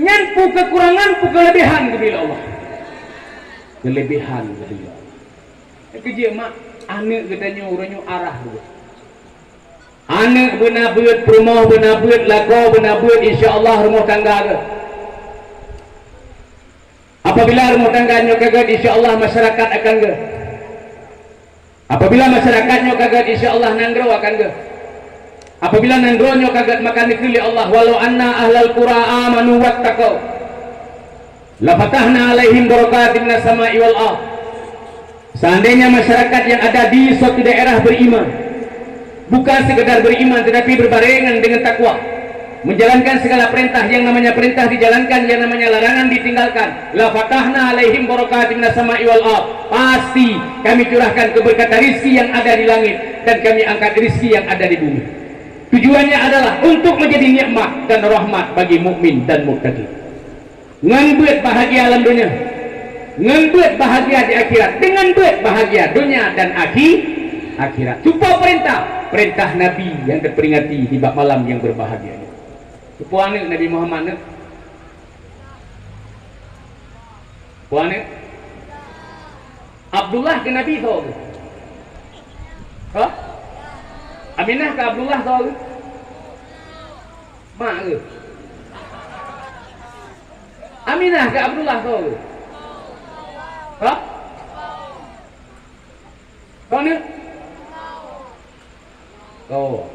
Nyampu kekurangan pu kelebihan ke bila Allah. Kelebihan ke dia. Kerja mak anak katanya orangnya arah dulu. Anak benar buat rumah, benar buat lako, benar buat insya-Allah rumah tangga ke. Apabila rumah tangganya kagak insya-Allah masyarakat akan ke. Apabila masyarakatnya kagak insya-Allah nanggro akan ke. Apabila nanggronyo kagak makan dikuli Allah walau anna ahlal qura amanu wattaqau la fatahna alaihim barakatin minas sama'i wal ardh. Seandainya masyarakat yang ada di suatu daerah beriman, bukan sekedar beriman tetapi berbarengan dengan takwa, menjalankan segala perintah, yang namanya perintah dijalankan, yang namanya larangan ditinggalkan. La fatahna alaihim barakatin minas sama'i wal ardh. Pasti kami curahkan keberkatan rizki yang ada di langit dan kami angkat rizki yang ada di bumi. Tujuannya adalah untuk menjadi nikmat dan rahmat bagi mukmin dan muttaqin. Ngan bahagia alam dunia, ngan bahagia di akhirat, dengan bahagia dunia dan akhirat. Cuba perintah Nabi yang terperingati di bab malam yang berbahagia. Puan Nabi Muhammad ni. Puan Abdullah ke Nabi tahu ke? Ha? Aminah ke Abdullah tahu ke? Mak ke? Aminah ke Abdullah tahu ke? Ha? Kau ni? Kau.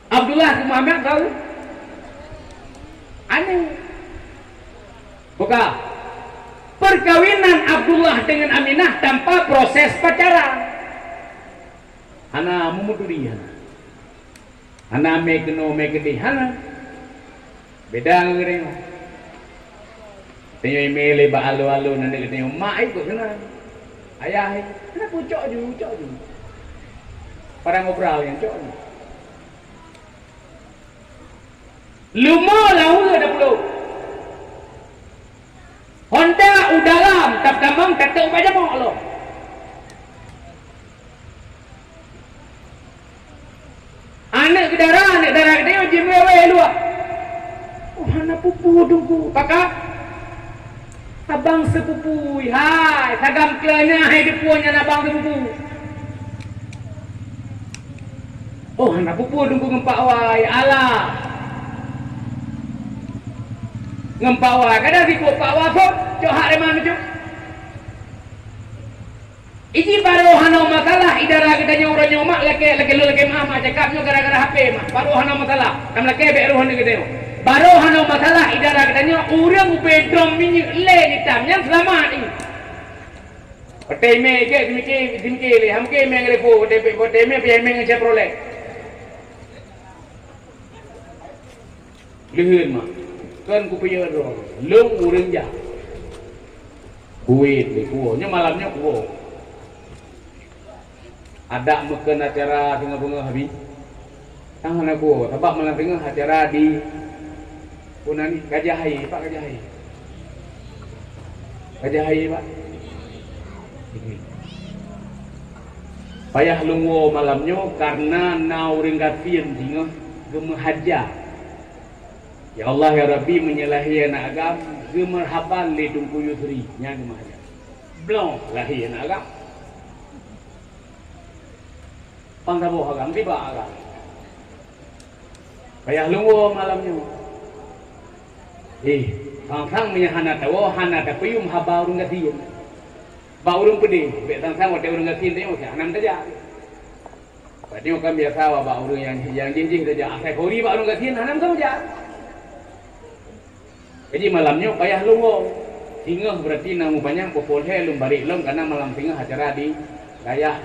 Abdullah ke Muhammad tahu ke? Aneh. Buka. Perkawinan Abdullah dengan Aminah tanpa proses pacaran. Hana mumuduri hana. Hana mekno mekedi hana. Beda ngering. Tengok email ba alu-alu nanti tengok mak ikut kena. Ayah kena pucuk je. Para ngobrol yang cok ni. Lumo lahu dah puluh. Honda udalam tak tamang tak tahu baca mau Allah. Anak darah dia jemewe luar. Oh anak pupu dungku. Pakak abang sepupu. Hai, sagam kelanya hai dia punya abang sepupu. Oh, nak pupur tunggu ngempak wai. Alah. Ngempak wai. Kadang si pak wai pun. Cok hak reman macam. Iji baru hana masalah. Idara kita orang nyomak. Laki mama cakapnya gara-gara HP mah. Baru hana masalah. Kam laki beru hana kita. Baru hana masalah. Idara kita orang bedom minyak le hitam. Yang selamat ni. Peteme ke dimke le. Hamke mengere ko. Peteme pian mengece prolek. Lihun mah. Kan ku punya roh. Lung urang ja. Kuit ni kuonya malamnya kuo. Ada meken acara tengah-tengah habis. Tangan aku, tabak malam tengah acara di Punani Gajahai, Pak Gajahai. Gajahai, Pak. Payah lungo malamnya karena nauring gatin jinga gemahajah. Ya Allah ya Rabbi menyalahi anak agam gemerhaban le tungku yusri nya gemahajah. Belum lahi anak agam. Pangkabo agam tiba agam. Payah lungo malamnya. Sang-sang menyahana tawo hana ta payum haba urang gatin. Ba urang pedih, be sang-sang wate urang gatin teh mah anam saja. Padahal kan biasa ba urang yang jinjing saja. Asai kori ba urang gatin anam saja. Jadi malamnya payah lungo. Hingga berarti namu banyak popol helum bari lom karena malam tengah acara di gajah.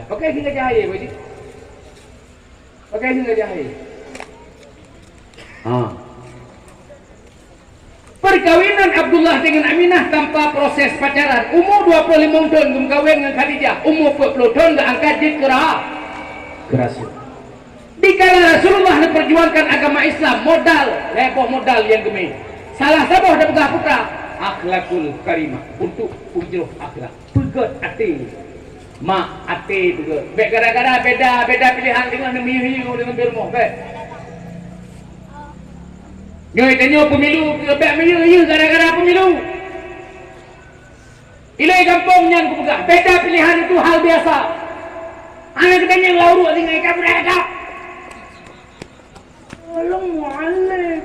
Pakai hingga jahai begitu. Pakai hingga jahai. Perkawinan Abdullah dengan Aminah tanpa proses pacaran. Umur 25 tahun belum kawin dengan Khadijah. Umur 40 tahun dah angkat di kerasa. Dikala Rasulullah memperjuangkan agama Islam, modal yang gemih. Salah sabah dan pegah putra, akhlakul karimah untuk ujruh akhlak. Pegat hati, mak hati pegat. Baik gara-gara beda pilihan dengan miyu dengan bermoh. Baik. Nyoi tanya pemilu, baik miyu gara-gara pemilu. Ilai kampungnya aku pegah. Beda pilihan itu hal biasa. Anak katanya lauru tinggal ikan berada. Alam mu'alim.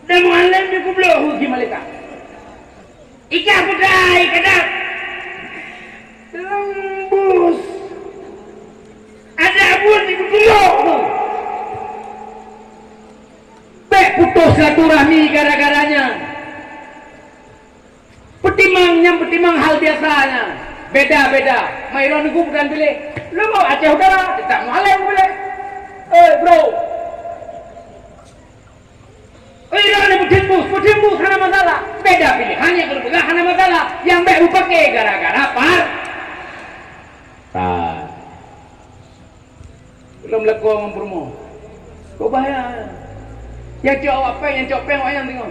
Dan mu'alim ni ku belahu di malika. Ika pudai kadang. Lembus. Ada abun di belahu. Bek putus silaturahmi gara-garanya. Petimang hal biasanya. Beda. Mairon ku bukan pilih. Lu mau Aceh udara, tak mu'alim boleh. Bro. Iran bertimbus hana masalah. Beda pilihannya kalau pegang hana masalah. Yang baik pakai gara-gara par. Belum lekor mempermu. Kau bahaya. Yang cok awak peng, yang cok peng awak yang tengok.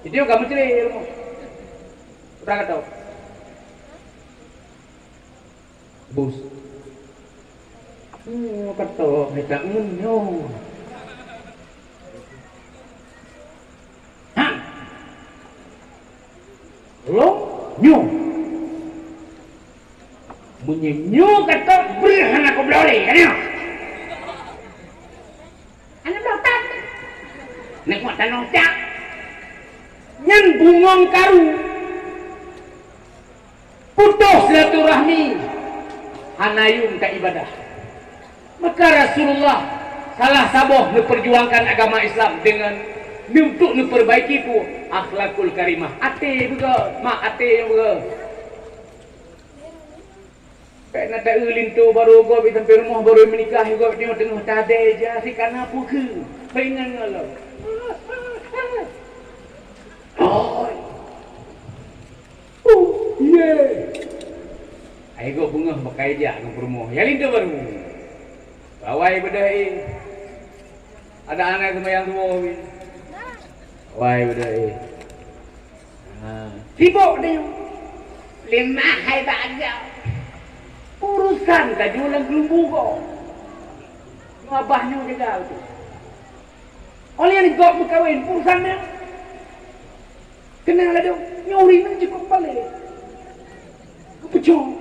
Jadi kamu cerai rumah. Udah kata. Bus. Kata kita ngunyo. Lo nyu menyenyu kata beri anak kau belori kan ya anak belotak nak buat tanong cak nyan bungong karu putus silaturahmi hanayun tak ibadah maka Rasulullah salah saboh memperjuangkan agama Islam dengan untuk memperbaiki tu akhlakul karimah. Ate juga, mak ate juga. Kena tak ulin tu baru gua pergi sampai rumah baru menikah juga dia tengah tade je si kana puke. Pengen ngalo. Ai gua bunga pakai dia ke rumah. Ya lintu baru. Bawai bedai. Ada anak sembahyang semua. Wai bedai. Sibuk dia. Lemah hai baga. Urusan kajulan gelumbu kau. Ngabahnya jaga tu. Oleh yang gok berkahwin urusannya. Kenal ada nyuri nan cukup balik. Kepecong.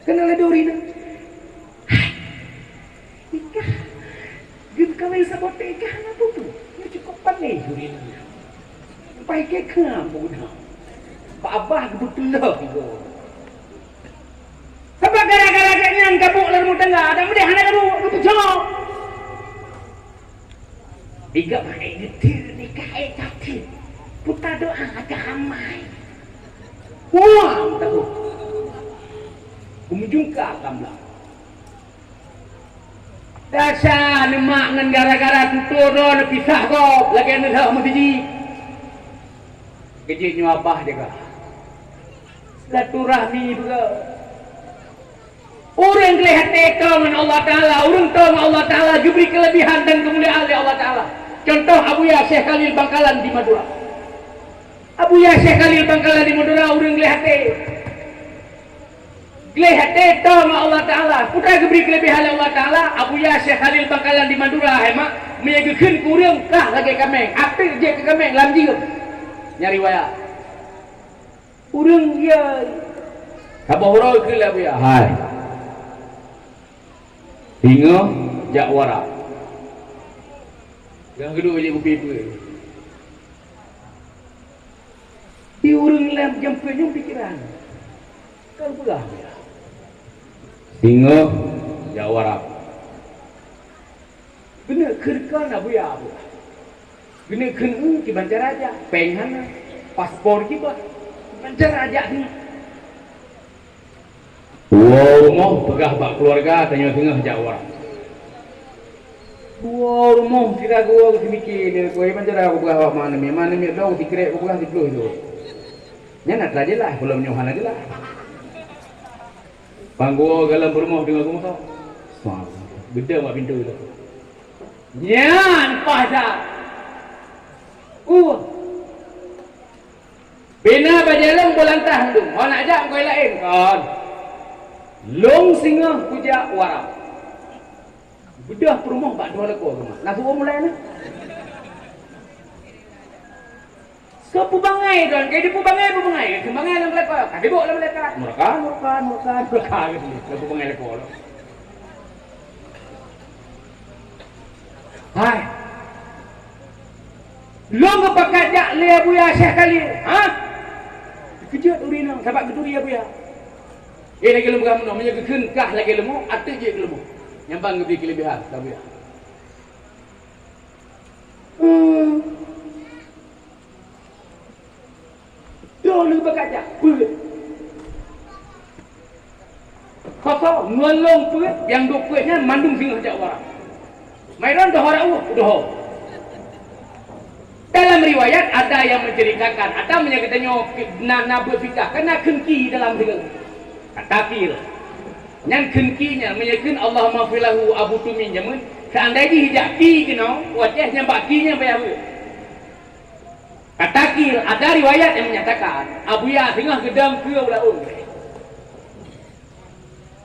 Kenal dori na. Ikah. Gim kawai sabote ikah na putu. Nya cukup pandai dori na. Pai ke kham budak. Pak abah betul lah itu. Sebab gara-gara kalian kabuk lalu tengah, ada mudah hana kabuk, kabuk jauh. Tiga pakai getir nikah kaki, putar doa agak ramai. Wah, tahu. Kumjungka kamlah. Dasar mak ngan gara-gara turun pisah kau, lagi anda dah mesti. Kejiknya abah jaga. Silaturahmi juga. Orang kelihatan dengan Allah Ta'ala, orang tahu Allah Ta'ala diberi kelebihan dan kemuliaan oleh Allah Ta'ala. Contoh Abu Syekh Khalil Bangkalan di Madura. Abu Syekh Khalil Bangkalan di Madura, orang kelihatan tahu dengan Allah Ta'ala. Putra diberi kelebihan oleh Allah Ta'ala. Abu Syekh Khalil Bangkalan di Madura, hemat menyegakan kurang kah lagi kameng. Apa je ke kameng lamji ke? Nyari waya. Orang dia kabah orang ke lah ya. Hai. Hingga jakwara. Yang kedua je buku apa? Di orang lam jampunya pikiran. Kalau pula ya. Hingga jakwara. Benar kerkan abu ya abu. Benar kena di Banjarraja, penghana, paspor kita, Banjarraja ni. Wow, rumah pegah bak keluarga tanya tengah jawab. Wow, rumah tidak gua aku mikir dia kau Banjarraja aku pegah mana ni tahu dikrek aku pegah di peluh tu. Nya nak aja lah, belum nyohan aja lah. Panggo dalam rumah dengan aku tahu. Suam, gede mak pintu tu. Nyan pasal. Bina bajalang bolantah tu. Mau nak ajak kau lain kan. Long singa puja warap. Bedah perumah bak dua lekor rumah. Nak suruh mulai ni. So pubangai don, kaya di pubangai. Pubangai dalam lekor. Kaki bok dalam lekor. Murka. Lalu pubangai lekor. Hai. Long apa kajak le Abu Syekh Khalil? Ha? Kejut urinang sebab geduri Abu ya. Lagi lemu kamu namanya kekenkah lagi lemu atau je lemu. Nyambang lebih kelebihan Abu ya. Dulu berkajak. Kosong ngelong puit yang duk puitnya mandung singa jak orang. Mairan dah orang udah. Dalam riwayat ada yang menceritakan, ada menyatakan na berfikah kena kenki dalam dengan takir. Yang kenkinya menyatakan Allahumma filahu Abu Tumin jamun. Seandainya hijak ki kena, wajahnya bakinya bayar. Takir ada riwayat yang menyatakan Abu Ya tengah gedang ke ulah.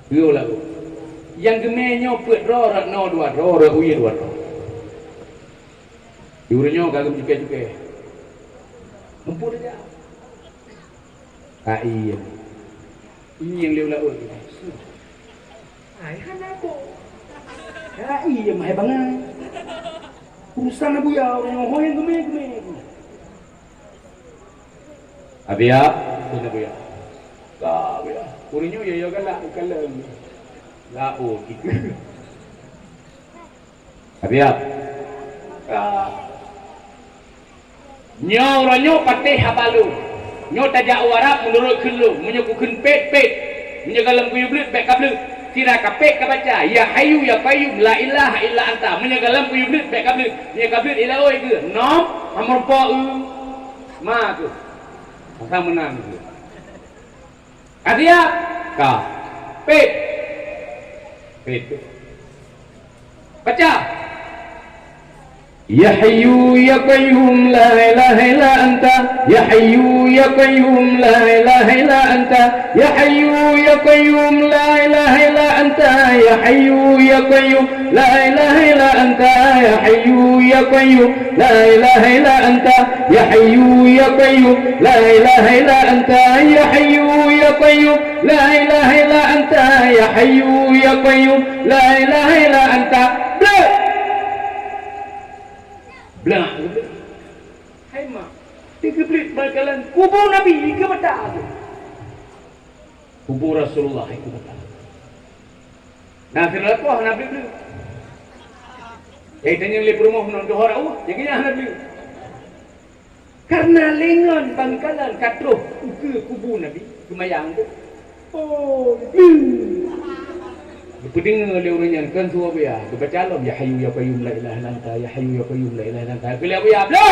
Ke ulah. Yang gemenyo put ro no dua ro uye dua. Diurnya kagum cukai-cukai. Mumpul dia. Iya. Ini yang dia ulah. Ai hana ko. Iya mai bangai. Urusan Abu Ya orang hoyen geme. Abia, ini Abu Ya. Ka Abu Ya. Urinya ya galak kalam. Lau gitu. Abia. Ka Nyo patih habalu. Nyo tajak warap menurut kelu, menyekukeun pet. Menyegalam kuyu blit pek kablu. Sira kapek kabaca, ya hayyu ya qayyum la ilaha illa anta. Menyegalam kuyu blit pek kablu. Nya kablu ila oi ke. Nom amor po ma tu. Maka menang tu. Adia ka pet. Baca. Ya Hayyu ya Qayyum la ilaha illa anta. Ya Hayyu ya Qayyum la ilaha illa anta. Ya Hayyu ya Qayyum la ilaha illa anta. Ya Hayyu ya Qayyum la ilaha illa anta ya hayyu ya qayyum la ilaha illa anta ya hayyu ya qayyum la ilaha illa anta ya hayyu ya qayyum la ilaha illa anta ya hayyu ya qayyum la ilaha illa anta bla hai mak tiga belit bakalan kubur Nabi ke mata kubur Rasulullah ke mata nah firman tu Nabi beli tanya le promoh non dohor awak jadinya Nabi karena lengan bangkalan katruh ke kubur Nabi kemayang tu oh Puding leurnya kan tua biar baca alam ya hayyu ya qayyum la ilaha illa anta ya hayyu ya qayyum la ilaha illa anta bila biar bla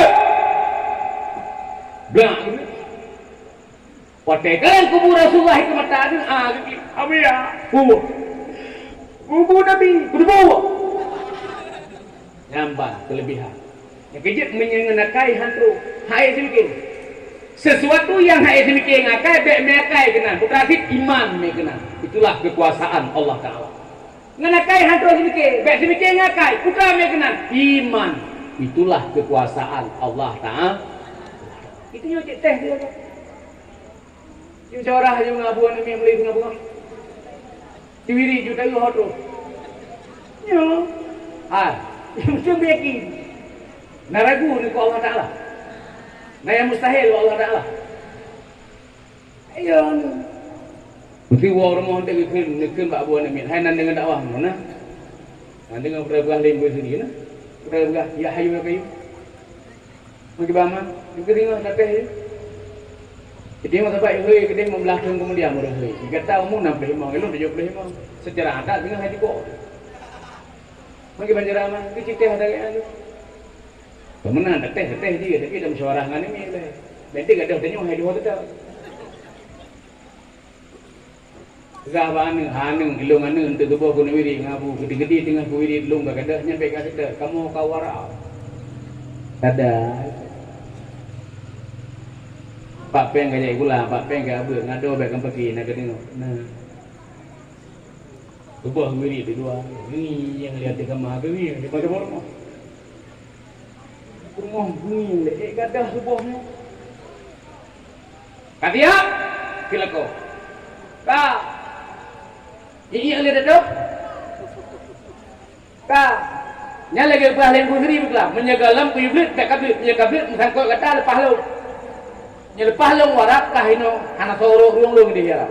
patekan kubur Rasulullah ke mata ada abia kubur Nabi kubur nyambang kelebihan yang kejut menyengakai hantu hai sedikit sesuatu yang hai sedikit ngakai bek mekai kena berarti iman me kena itulah kekuasaan Allah Taala nganakai hantu sedikit bek sedikit ngakai putra me kena iman itulah kekuasaan Allah Taala itu yo cek teh dia yo corah yo ngabuan ni beli ngabuan tiwiri juta yo hoto yo macam yakin naragu ni ku Allah Taala nah yang mustahil Allah Taala ayo mesti orang mohon tekan bak buan ni hai nan dengan dakwah mana nan dengan perbuatan lain sendiri na perbuatan ya hayyu ya qayyum bagi bama juga tengok dateh jadi masa baik hei kedai membelakang kemudian murah hei jika tahu mu 65 elok 75 secara adat dengan haji kok bagi banjarama keciteh ada anu pemenang dateh dia tapi dalam suara ngani ni leh nanti gadah tanya hai di hotel gaban hanung ilung anu untuk tubuh ku wiri ngabu gede-gede tengah ku wiri lung gadah nyampe gadah kamu kawara ada Pak Peng kaya gula, Pak Peng kaya abang ngado baik kan pergi nak tengok. Nah, tubuh wiri tu dua. Ini yang lihat di kamar tu ni, di mana rumah? Rumah ni, gadah tubuhnya. Katia, kila ko. Ka, ini yang lihat tu. Ka, nyala lagi pahlain kusri berkelam, menyegalam kuyublit, tak kablit, menyegablit, mengangkut kata lepas lu. Lepas long warak kah ino anak soro ruang dia.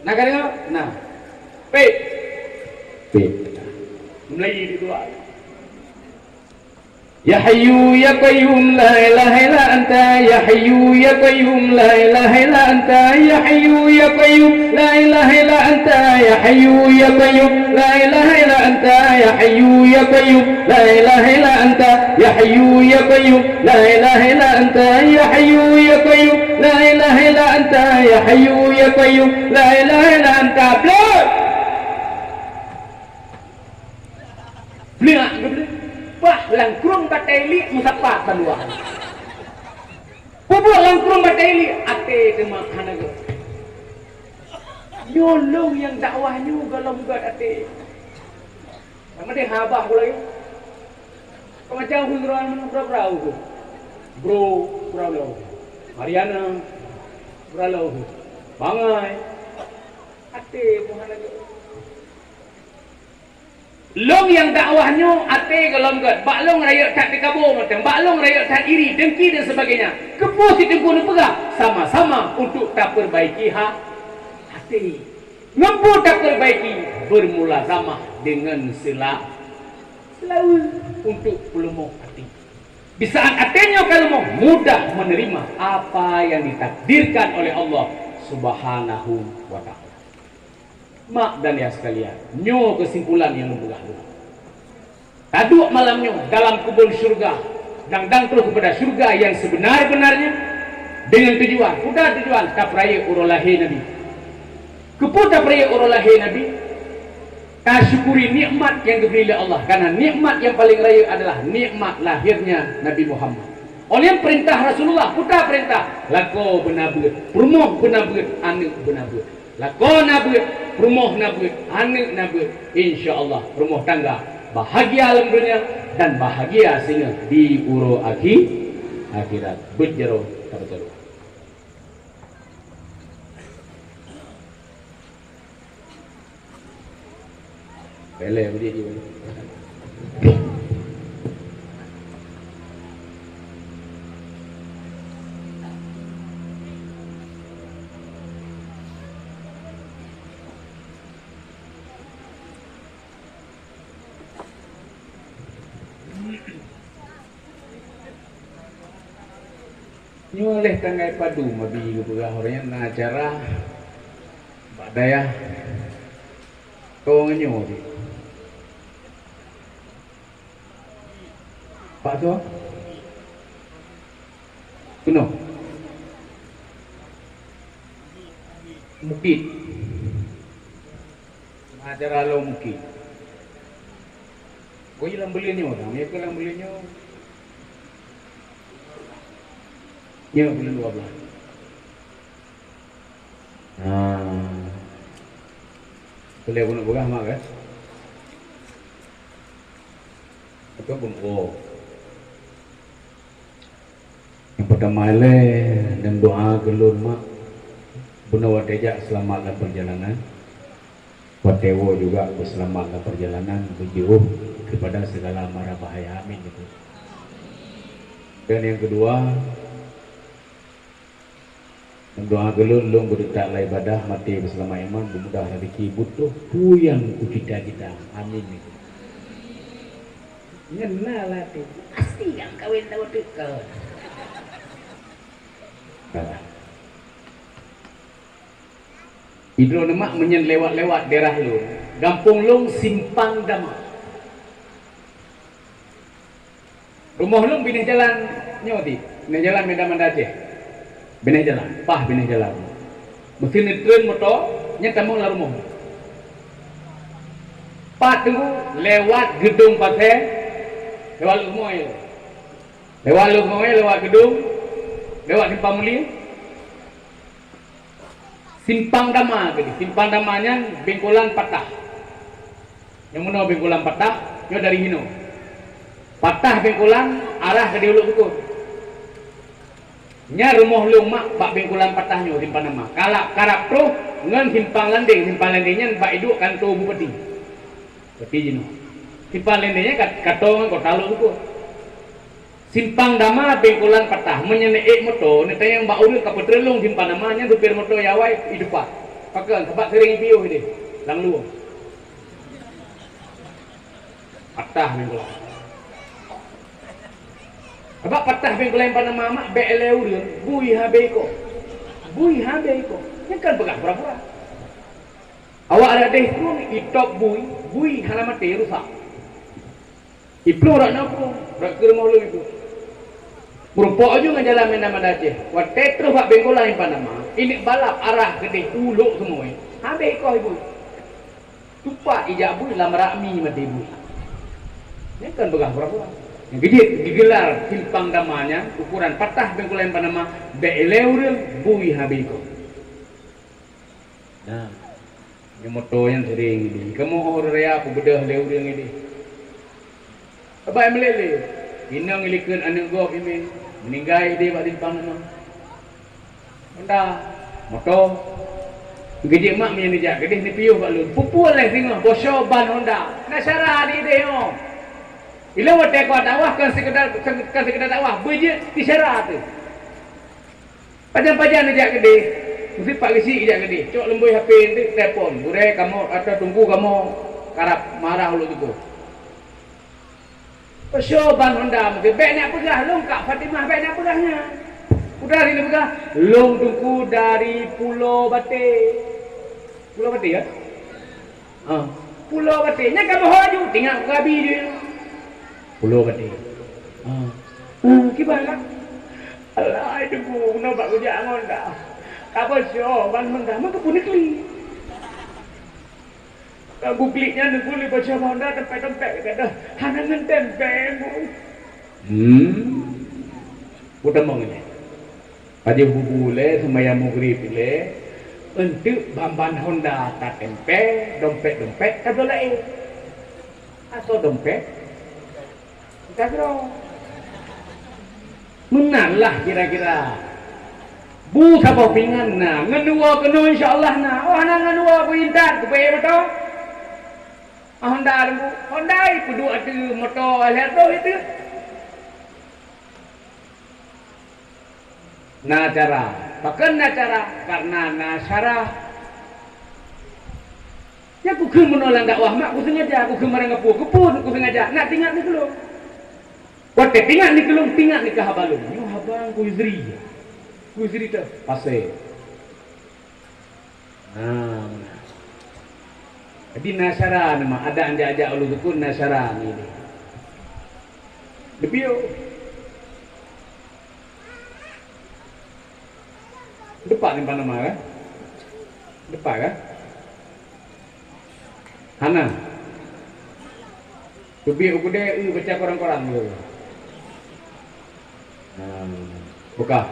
Nah kan nah. P. Mulai di dua. Ya hayyu ya qayyum la ilaha illa anta ya hayyu ya qayyum la ilaha illa anta ya hayyu ya qayyum la ilaha illa anta ya hayyu ya qayyum la ilaha illa anta ya hayyu ya qayyum la ilaha illa anta ya hayyu ya qayyum la ilaha illa anta ya hayyu ya qayyum la ilaha illa anta ya hayyu ya qayyum la ilaha illa anta bla Wah, langkrung bateli musafat balua. Kubur langkrung bateli ate demak hanaga. Nyolong yang dakwahnya galam gad ate. Nama dia habah pula yo. Kau macam hunduran mana berapa tu? Bro, berapa? Mariana, berapa? Bangai. Ate hanaga. Long yang dakwahnya ate galom gad baklong raya tak dikabur macam baklong raya tak iri dengki dan sebagainya kepuh si tengku pegang sama-sama untuk tak perbaiki hati ngempu tak perbaiki bermula sama dengan selalu untuk pelumuh hati di saat hatinya kalau mudah menerima apa yang ditakdirkan oleh Allah Subhanahu wa ta'ala. Mak dan ya sekalian, nyo kesimpulan yang membuka dulu. Taduk malamnya dalam kubur surga, dan terus kepada surga yang sebenar-benarnya dengan tujuan, sudah tujuan tapraya urolahi Nabi. Kepu tapraya urolahi Nabi, ta syukuri nikmat yang diberi oleh Allah, karena nikmat yang paling raya adalah nikmat lahirnya Nabi Muhammad. Oleh perintah Rasulullah, putra perintah, lako benar-benar, permoh benar-benar, anak benar-benar, lako benar-benar. rumah nabi, anak nabi, insya-Allah rumah tangga bahagia alam dunia dan bahagia sehingga di uro akhirat berjero terus. Boleh berdiri boleh. Nyoleh tanggai padu mabi gubah orangnya na acara badaya kawangannya di Pak tu kuno mukit acara lo mukit kau yang belinya orang, ya kau yang belinya ya bulan 12. Boleh bunuh bukan mak kan? Apa bunuh? Yang pertama dan doa gelun mak bunuh wateja selamat dalam perjalanan. Watewo juga berselamat dalam perjalanan berjauh kepada segala mara bahaya, amin gitu. Dan yang kedua, doa gelun long berdetak lah ibadah mati bersama iman bermudah rezeki butuh puyang ku kita amin gitu. Ngena lah tu pasti yang kawin tahu tekel. Hidro nemak menyen lewat daerah lu Gampung Long Simpang Dama. Rumah lu pindah jalan nyoti, pindah jalan Medan Aceh. Pindah jalan, pindah jalan. Mesin tren motor, nyata mau lah rumah. Tu lewat gedung pasir, lewat rumah ya. Lewat rumah ya, lewat gedung, lewat Simpang Mulia. Simpang Dama, Simpang Damanya Bengkolan Patah. Yang mana Bengkolan Patah? Yang dari Hino. Patah Bengkolan arah ke Diuluk Bukur. Nya rumah lu mak bak Bengkolan Patahnya Simpang Dama. Kalak karap tu ngan Simpang Landingnya bak iduk kantor bupati. Bupati jino. Simpang Landingnya kato ngan kota lu Bukur. Simpang Dama Bengkolan Patah menyenek motor neta yang bak urut kapetrelung Simpang Damanya supir motor yawai hidup pak. Pakai sebab sering piuh dia. Lang lu. Patah Bengkolan. Sebab patah Bengkolan Panama mak beleu dia bui habeko. Ini kan begah pura-pura. Awak ada deh pun itop bui halamat rusak. Iplo rak napo, rak ke rumah lu itu. Merupakan juga jalan Medan Aceh. Wat tetro bak Bengkolan Panama. Ini balap arah ke deh uluk semua. Habeko ibu. Tupak ijak bui lam rakmi mati bui. Ini kan begah pura-pura. Yang gigit digelar Simpang Damanya ukuran patah Bengkolan Panama beeleur bui habeko. Nah, yang motor yang sering ini. Kamu orang raya aku bedah leur ini. Apa yang meleleh? Inang ilikun anak gua ini meninggai dia bak Simpang Dama. Honda motor gede mak punya ni jak gede ni piuh bak lu. Pupul lah tengok bosok ban Honda. Nasara ni dia oh. Ila wate ko dakwah kan sekedar dakwah beje di syarat tu. Pajan-pajan jak gede. Mesti pak gisi jak gede. Cok lembui HP ni telefon. Bure kamu atau tunggu kamu karap marah lu tu. Persoban Honda mesti bek nak pegah long Kak Fatimah bek nak pegahnya. Udah hari ni pegah long tunggu dari Pulau Bate. Pulau Bate ya? Pulau Bate nya kamu haju tinggal gabi dia. Pulau Bate. Gimana? Alah itu ku nak kerja Honda. Apa soban Honda mak pun kli. Aku kliknya nak boleh baca Honda tempat-tempat kata hanangan tempat mu. Udah mau ni. Pada bubu le semaya maghrib le Untuk bamban Honda tak tempe, dompet tak boleh. Atau dompet tak kira. Menanlah kira-kira. Bu sabah pingan na, ngenua kena insya-Allah na. Oh na ngenua ku intan, ku bayar betul. Honda bu, Honda itu dua tu motor Alberto itu. Na cara pakai cara karena nasara ya aku ke menolak dakwah mak aku sengaja aku ke marang kepun aku sengaja nak tinggal ni kelung waktu tinggal ni kelung tinggal ni ke habalung yo habang ku izri tu pasai jadi nasara nama ada anja-anja ulu dukun nasara ni lebih depan ni nama kan? Depan kan? Hana. Lebih aku deh baca koran-koran dulu. Buka.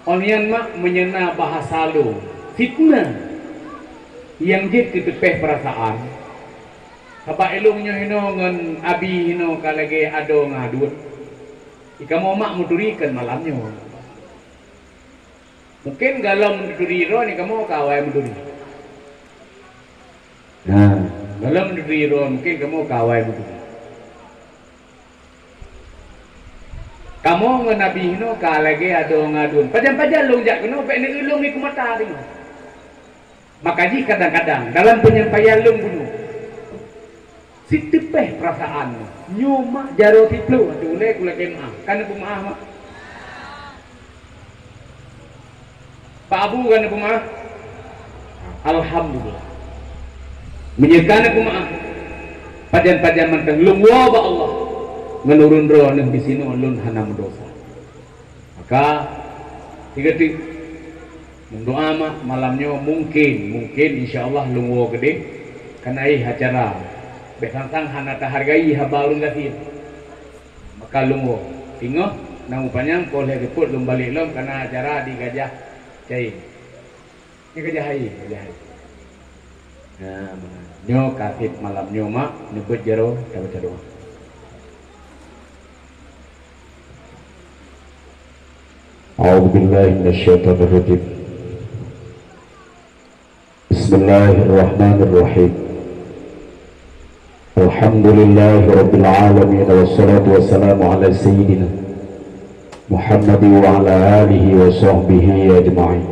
Onian mak menyena bahasa lu. Fitnah. Yang jid ketepeh perasaan. Apa elungnya hino ngan abi hino kalage ado ngadut. Ika mau mak mudurikan malamnya. Mungkin galau menduri ro ni kamu kawai menduri. Nah, galau menduri ro mungkin kamu kawai menduri. Kamu ngenabi no kalage ado ngadun. Pajan-pajan long jak kena pek ni ulung ni kumata tu. Makaji kadang-kadang dalam penyampaian long bunuh. Sitepeh perasaan. Nyuma jaro tiplu tu le kula kemah. Kan aku maaf mak. Pak Abu kan aku maaf. Alhamdulillah. Menyekan aku maaf. Pajan-pajan manteng lungwa ba Allah. Menurun roh nang di sini ulun hanam dosa. Maka tiga mendoa mak malamnya mungkin insyaallah lungwa gede kana acara besang-sang hana hargai habarun gasir. Maka lungwa tinggal nang upanya boleh report lum balik lom kana acara di Gajah Cai. Ini Gajah Hai. Nah, nyo katib malam nyo mak nyebut jero baca doa. أعوذ بالله من الشيطان الرجيم بسم الله الرحمن الرحيم الحمد لله رب العالمين والصلاة والسلام على سيدنا محمد وعلى آله وصحبه أجمعين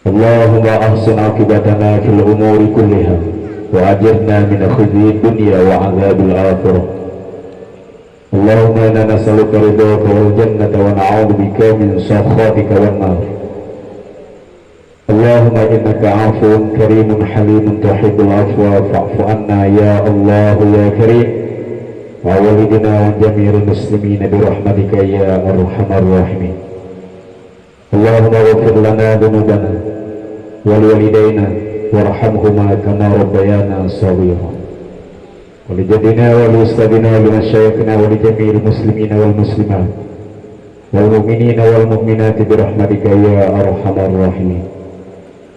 اللهم أحسن عاقبتنا في الأمور كلها وأجرنا من خزي الدنيا وعذاب الآخرة اللهم إنا نسألك رضاك والجنة ونعوذ بك من سخطك والنار اللهم إنك عفو كريم حليم تحب العفو فاعف عنا يا الله يا كريم ووالدنا وجميع المسلمين برحمتك يا أرحم الراحمين اللهم اغفر لنا ذنوبنا ولوالدينا وارحمهما كما ربيانا صغيرا ولجدنا ولأستاذنا ولمشايخنا ولجميع المسلمين والمسلمات والمؤمنين والمؤمنات برحمتك يا أرحم الراحمين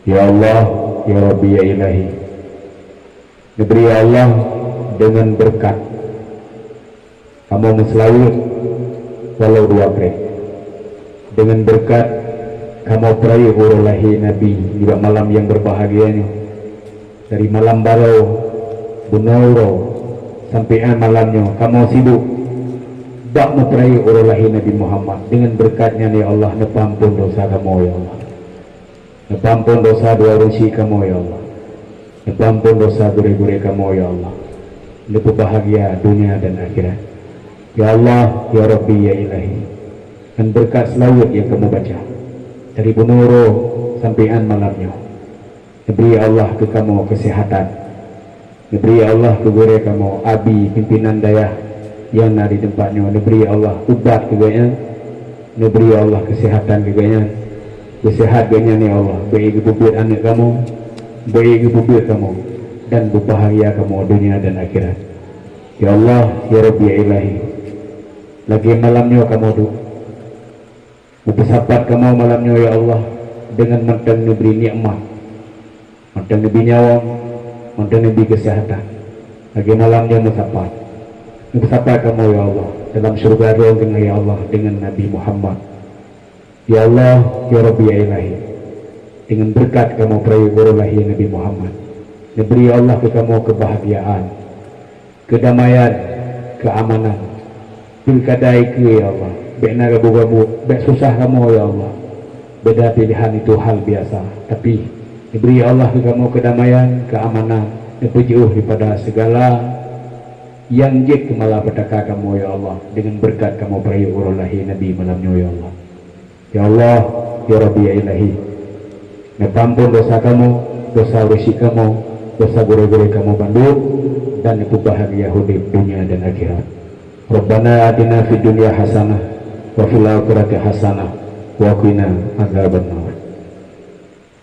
Ya Allah, Ya Rabbi, Ya Ilahi, diberi Allah dengan berkat kamu selalu walau dua krek dengan berkat kamu peraih urulahi Nabi juga malam yang berbahagia ini dari malam baru Bunauro sampai malamnya kamu sibuk bak memperaih urulahi Nabi Muhammad dengan berkatnya ya Allah nepampun dosa kamu ya Allah nepampun dosa dua rusi kamu ya Allah nepampun dosa gure-gure kamu ya Allah lebih bahagia dunia dan akhirat ya Allah ya Rabbi ya Ilahi dan berkat selawat yang kamu baca dari Bunuro sampai malamnya diberi Allah ke kamu kesehatan diberi Allah ke gure kamu abi pimpinan daya yang ada di tempatnya diberi Allah ubat keganya diberi Allah kesehatan keganya bersehat ganya ni Allah beri kebubut anak kamu beri kebubut kamu dan berbahagia kamu dunia dan akhirat ya Allah ya Rabbi ya Ilahi lagi malamnya kamu tu Bersahabat kamu malamnya ya Allah dengan mentang beri nikmat, mentang beri nyawa, mentang beri kesehatan. Lagi malamnya bersahabat kamu ya Allah dalam surga dengan ya Allah dengan Nabi Muhammad. Ya Allah, ya Rabbi ya Ilahi, dengan berkat kamu perayu Nabi Muhammad, beri Allah ke kamu kebahagiaan, kedamaian, keamanan, pilkadai ke ya Allah. Bena gabu-gabu, bek susah kamu ya Allah. Beda pilihan itu hal biasa, tapi diberi Allah ke kamu kedamaian, keamanan, dan jauh daripada segala yang jik malapetaka kamu ya Allah, dengan berkat kamu perayu Nabi malamnya ya Allah. Ya Allah, ya Rabbi ya Ilahi, nepampun dosa kamu, dosa resi kamu, dosa guru-guru kamu bandung, dan itu bahagia hidup dunia dan akhirat. Rabbana atina fid dunya hasanah wa fil akhirati hasanah wa qina adzabannar.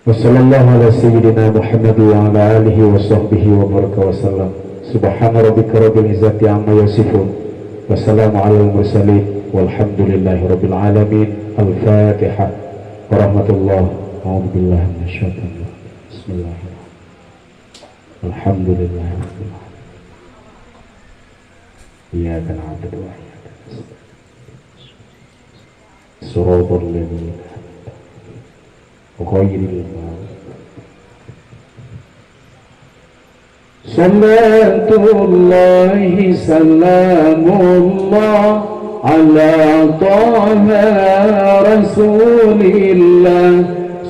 Wa sallallahu ala sayyidina Muhammad wa ala alihi wa sahbihi wa baraka wa sallam. Subhana rabbika rabbil izzati amma yasifun wa salamun alal mursalin walhamdulillahi rabbil alamin. Al-Fatihah wa rahmatullah wa billahi minasyaitonir rajim. Bismillahirrahmanirrahim. Alhamdulillahi rabbil alamin. Iyyaka na'budu wa iyyaka nasta'in. Shiratal ladzina ghairil maghdubi. Salatullahi salamullah ala taha rasulillah.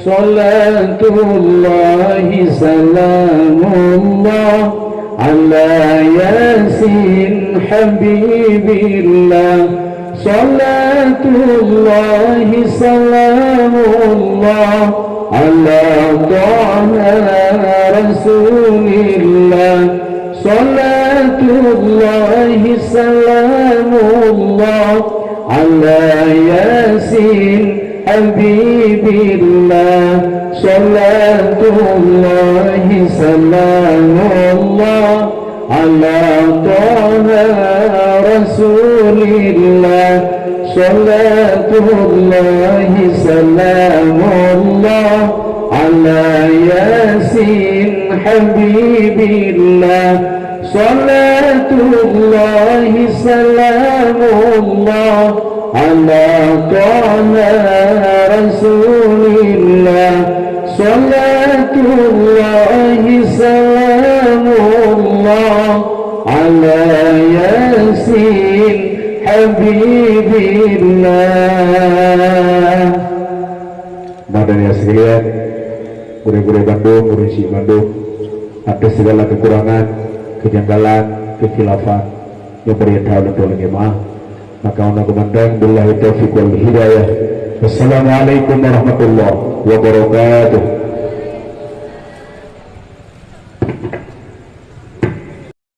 Salatullahi salamullah ala yasin habibillah. Salatullahi salamullah ala taha rasulillah. Salatullahi salamullah ala yasin habibillah. Salatullahi salamullah ala taha rasulillah. Salatullahi salamullah ala yasin habibillah. Salatullahi salamullah ala taha rasulillah. Salatullahi salamullah ala yasin habibillah. Madanya sekalian, guru-guru Bandung, guru si Bandung, atas segala kekurangan, kejanggalan, kekhilafan yang beritahu dan tolong jemaah, maka untuk memandang billahi taufiq wal hidayah. Wassalamualaikum warahmatullahi wabarakatuh.